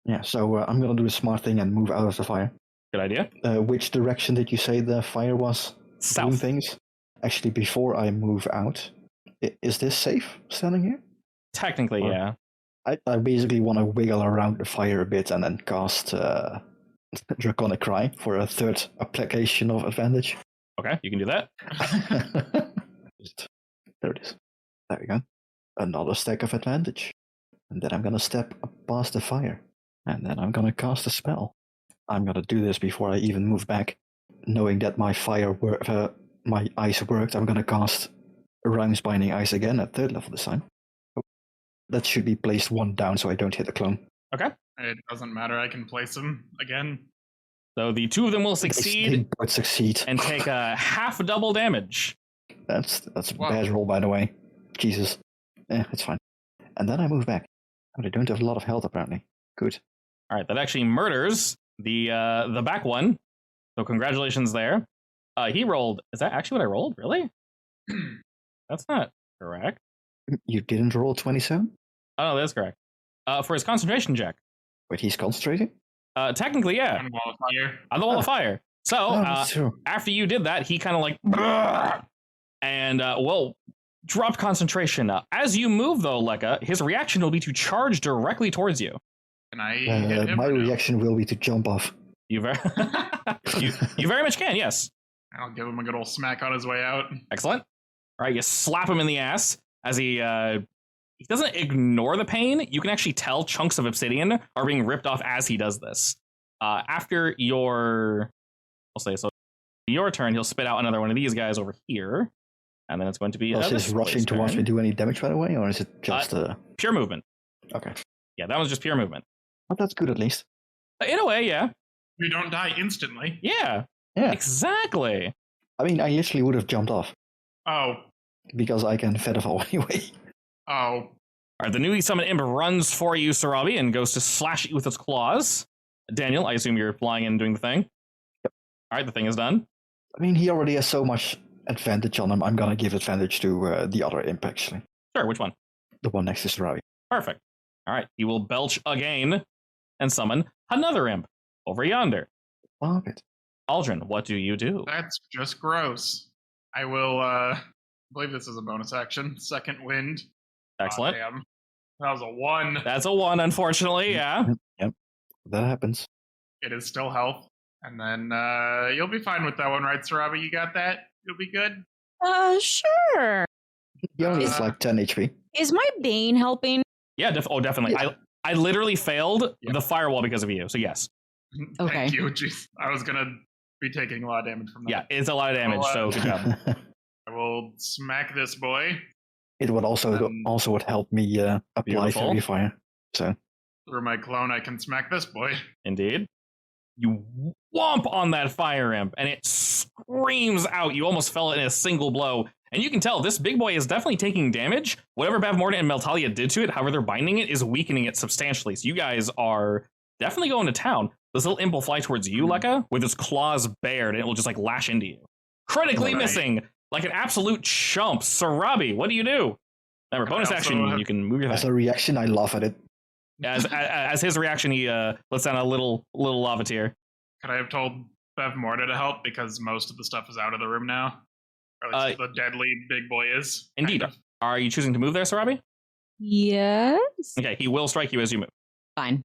Yeah, so I'm going to do the smart thing and move out of the fire. Good idea. Which direction did you say the fire was doing South. things? Actually, before I move out, is this safe standing here? Technically, Or- yeah. I basically want to wiggle around the fire a bit and then cast Draconic Cry for a third application of advantage. Okay, you can do that. There it is. There we go. Another stack of advantage. And then I'm going to step past the fire. And then I'm going to cast a spell. I'm going to do this before I even move back. Knowing that my my ice worked, I'm going to cast Rhymes Binding Ice again at 3rd level this time. That should be placed 1 down so I don't hit the clone. Okay. It doesn't matter. I can place him again. So the two of them will They succeed both succeed. and take a half double damage. That's a Wow. bad roll, by the way. Jesus. It's fine. And then I move back. Oh, they don't have a lot of health, apparently. Good. All right, that actually murders the back one. So congratulations there. He rolled. Is that actually what I rolled? Really? That's not correct. You didn't roll 27? Oh, no, that's correct. For his concentration check. Wait, he's concentrating? Technically, yeah, On wall of fire. on the wall of fire. So Oh, that's true. after you did that, he kind of like and dropped concentration. As you move, though, Lekka, his reaction will be to charge directly towards you. Can I hit him? My or no? reaction will be to jump off. You very, you very much can. Yes, I'll give him a good old smack on his way out. excellent. All right, you slap him in the ass as he doesn't ignore the pain. You can actually tell chunks of obsidian are being ripped off as he does this. After your turn, he'll spit out another one of these guys over here, and then it's going to be Does his rushing towards me do any damage, by the way, or is it just pure movement. Okay. Yeah, that was just pure movement. But that's good at least. In a way, yeah. You don't die instantly. Yeah, Yeah. exactly. I mean, I literally would have jumped off Oh. because I can Featherfall anyway. Oh. All right, the newly summoned imp runs for you, Sarabi, and goes to slash you with its claws. Daniel, I assume you're flying in and doing the thing. Yep. All right, the thing is done. I mean, he already has so much advantage on him. I'm going to give advantage to the other imp, actually. Sure, which one? The one next to Sarabi. Perfect. All right, he will belch again and summon another imp over yonder. Love it. Aldrin, what do you do? That's just gross. I will, I believe this is a bonus action. Second wind. Excellent. Damn. That was a 1. That's a 1, unfortunately, yeah. Yep. That happens. It is still health. And then you'll be fine with that one, right, Sarabi? You got that? You'll be good? Sure. He only has like 10 HP. Is my Bane helping? Yeah, definitely. Yeah. I literally failed Yeah. the firewall because of you, so yes. Okay. Thank you. Jeez. I was going to be taking a lot of damage from that. Yeah, it's a lot of damage, so good job. I will smack this boy It would also would help me apply Beautiful. Fairy Fire. So through my clone. I can smack this boy. Indeed. You whomp on that fire imp, and it screams out. You almost fell in a single blow. And you can tell this big boy is definitely taking damage. Whatever Bavmorda and Meltalia did to it, however they're binding it, is weakening it substantially. So you guys are definitely going to town. This little imp will fly towards you, Lekka, with its claws bared, and it will just like lash into you. Critically Right. missing, like an absolute chump. Sarabi, what do you do? Remember, bonus I also action, have- you can move your as thing. a reaction, I laugh at it. As his reaction, he lets down a little lava tear. Could I have told Bavmorda to help because most of the stuff is out of the room now? Or at least the deadly big boy is. Indeed. kind of. Are you choosing to move there, Sarabi? Yes. Okay, he will strike you as you move. Fine.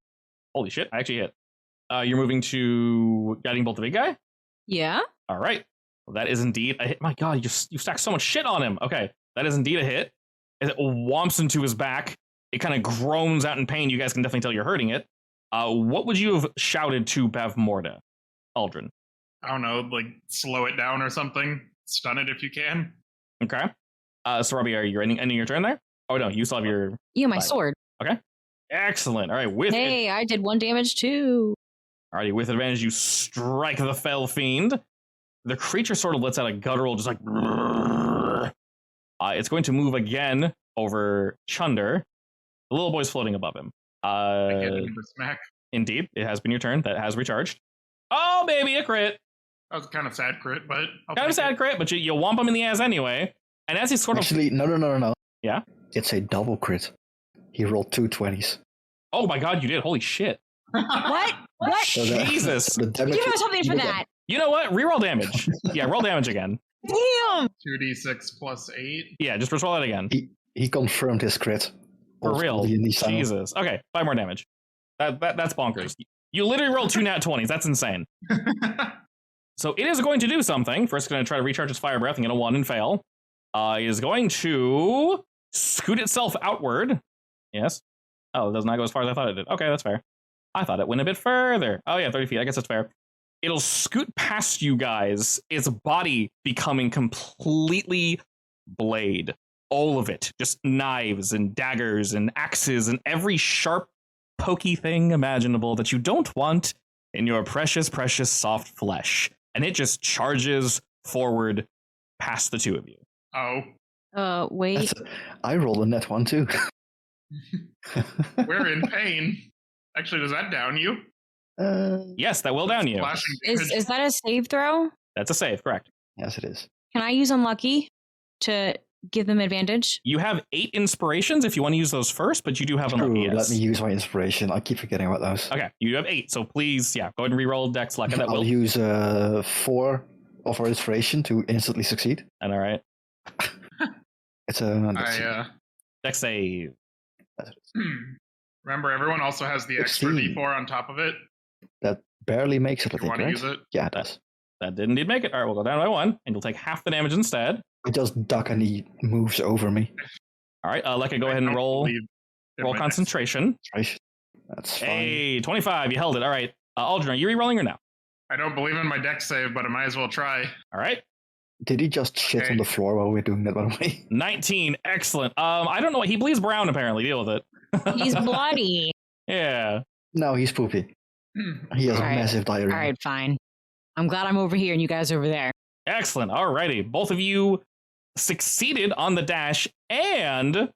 Holy shit, I actually hit. You're moving to Guiding Bolt the big guy? Yeah. All right. Well, that is indeed a hit. My god, you stacked so much shit on him. Okay. That is indeed a hit. As it whomps into his back, it kind of groans out in pain. You guys can definitely tell you're hurting it. What would you have shouted to Bavmorda, Aldrin? I don't know, like slow it down or something. Stun it if you can. Okay. So, Robbie, are you ending your turn there? Oh, no, you still have your... Yeah, my 5. sword. Okay. Excellent. All right, Hey, I did 1 damage too. Alrighty, with advantage, you strike the fell fiend. The creature sort of lets out a guttural, just like... it's going to move again over Chunder. The little boy's floating above him. I get it for smack. Indeed, it has been your turn. That has recharged. Oh, baby, a crit. That was kind of sad crit, but Kind of sad crit, but you whomp him in the ass anyway. And as he sort of... Actually, no. Yeah? It's a double crit. He rolled 2 20s. Oh my god, you did. Holy shit. What? What? So Jesus. The damage, Give him something for you get- that. You know what? Reroll damage. Yeah, roll damage again. Damn. 2d6 plus 8. Yeah, just roll that again. He confirmed his crit. For Old real. school D&D style. Jesus. Okay, 5 more damage. That's bonkers. You literally rolled 2 nat 20s. That's insane. So it is going to do something. First, going to try to recharge its fire breath and get a 1 and fail. It is going to scoot itself outward. Yes. Oh, it does not go as far as I thought it did. Okay, that's fair. I thought it went a bit further. Oh, yeah, 30 feet. I guess that's fair. It'll scoot past you guys, its body becoming completely blade. All of it. Just knives and daggers and axes and every sharp, pokey thing imaginable that you don't want in your precious, precious soft flesh. And it just charges forward past the two of you. Oh, Wait. I rolled a net 1 too. we're in pain. Actually, does that down you? Yes, that will down you. Flashing Is that a save throw? That's a save, correct. Yes, it is. Can I use unlucky to give them advantage? You have 8 inspirations if you want to use those first, but you do have True, unlucky. Yes. let me use my inspiration. I keep forgetting about those. Okay, you have 8, so please, yeah, go ahead and reroll Dex Luck. That I'll will. use 4 of our inspiration to instantly succeed. And all right, It's a Dex save. Remember, everyone also has the extra 16. d4 on top of it. that barely makes it. I If you think, want to right? use it. Yeah, it does. That did indeed make it. All right, we'll go down by 1, and you'll take half the damage instead. I just duck and he moves over me. All right, Lekka, go I ahead and don't roll believe in roll my concentration. Right? That's fine. Hey, 25, you held it. All right, Aldrin, are you re-rolling or no? I don't believe in my deck save, but I might as well try. All right, Did he just shit Okay. on the floor while we're doing that, by the way? 19, excellent. I don't know, he bleeds brown apparently. Deal with it. He's bloody. Yeah. No, he's poopy. He has Alright. a massive diarrhea. All right, fine. I'm glad I'm over here and you guys over there. Excellent. Alrighty. Both of you succeeded on the dash and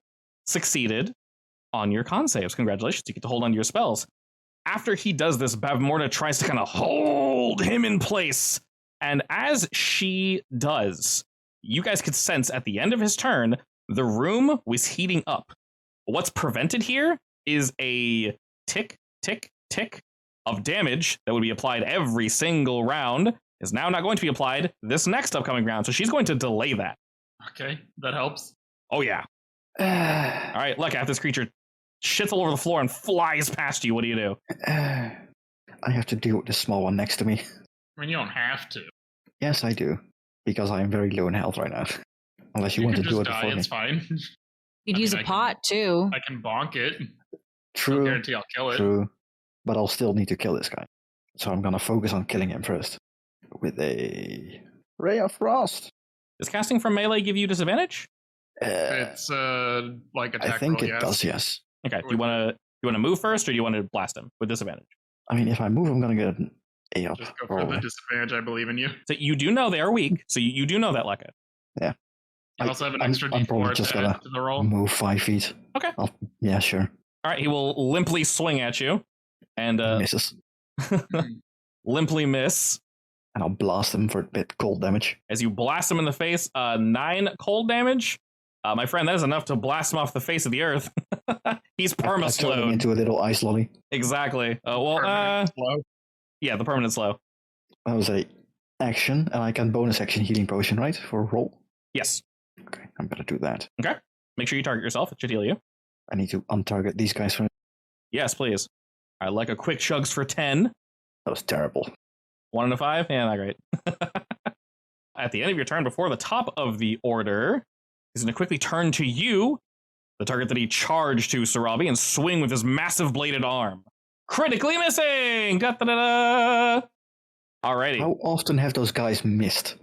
succeeded on your con saves. Congratulations. You get to hold on to your spells. After he does this, Bavmorda tries to kind of hold him in place. And as she does, you guys could sense at the end of his turn, the room was heating up. What's prevented here is a tick, tick, tick of damage that would be applied every single round is now not going to be applied this next upcoming round. So she's going to delay that. Okay, that helps. Oh, yeah. All right, look at this creature shits all over the floor and flies past you. What do you do? I have to deal with the small one next to me. I mean, you don't have to. Yes, I do. Because I am very low in health right now. Unless you want to can do just it die, before me. it's fine. You'd I use mean, a I can- pot too. I can bonk it. No True, guarantee I'll kill it. true. But I'll still need to kill this guy. So I'm gonna focus on killing him first. With a Ray of Frost. Does casting from melee give you disadvantage? It's like attack I think roll, it yes. does, yes. Okay. Do you want to move first, or do you want to blast him with disadvantage? I mean, if I move, I'm gonna get an A up. Just go for roll. the disadvantage. I believe in you. So you do know they are weak. So you do know that, Lekka. You also have an I'm- extra I'm probably d4 just to add gonna to the roll. Move 5 feet. Okay. Yeah, sure. All right. He will limply swing at you and Misses. limply miss. And I'll blast him for a bit cold damage. As you blast him in the face, 9 cold damage. My friend, that is enough to blast him off the face of the earth. He's I turn him perma-slowed. into a little ice lolly. Exactly. Permanent slow. Yeah, the permanent slow. That was a action, and I can bonus action healing potion, right? For a roll. Yes. Okay, I'm gonna do that. Make sure you target yourself. It should heal you. I need to untarget these guys for Yes, please. I like a quick chugs for 10. that was terrible. 1 and a 5? Yeah, not great. At the end of your turn, before the top of the order, He's going to quickly turn to you, the target that he charged to, Sarabi, and swing with his massive bladed arm. Critically missing! Da-da-da-da! Alrighty. How often have those guys missed?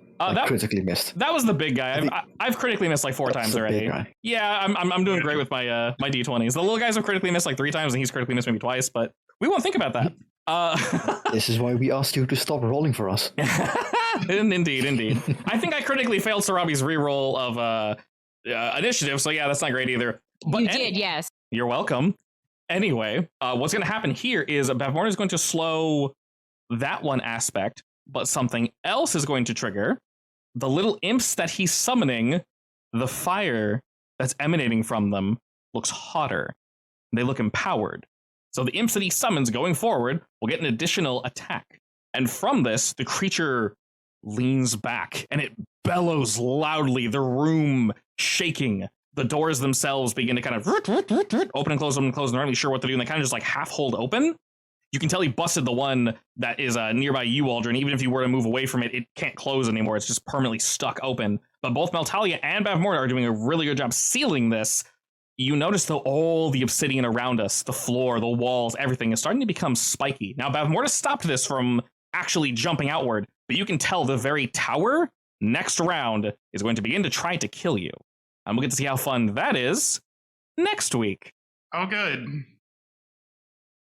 Critically missed. That was the big guy. I've critically missed like 4 times already. Yeah, I'm doing great with my my d20s. The little guys have critically missed like 3 times, and he's critically missed maybe twice. But we won't think about that. This is why we asked you to stop rolling for us. Indeed. I think I critically failed Sarabi's reroll of initiative, so yeah, that's not great either. But you did, yes. You're welcome. Anyway, what's going to happen here is Bavmorda is going to slow that one aspect, but something else is going to trigger. The little imps that he's summoning, the fire that's emanating from them looks hotter. They look empowered. So the imps that he summons going forward will get an additional attack. And from this, the creature leans back and it bellows loudly, the room shaking. The doors themselves begin to kind of open and close, and they're not really sure what to do, and they kind of just like half hold open. You can tell he busted the one that is nearby you, Aldrin. Even if you were to move away from it, it can't close anymore. It's just permanently stuck open. But both Meltalia and Bavmorda are doing a really good job sealing this. You notice, though, all the obsidian around us, the floor, the walls, everything is starting to become spiky. Now, Bavmorda stopped this from actually jumping outward, but you can tell the very tower next round is going to begin to try to kill you. And we'll get to see how fun that is next week. Oh, good.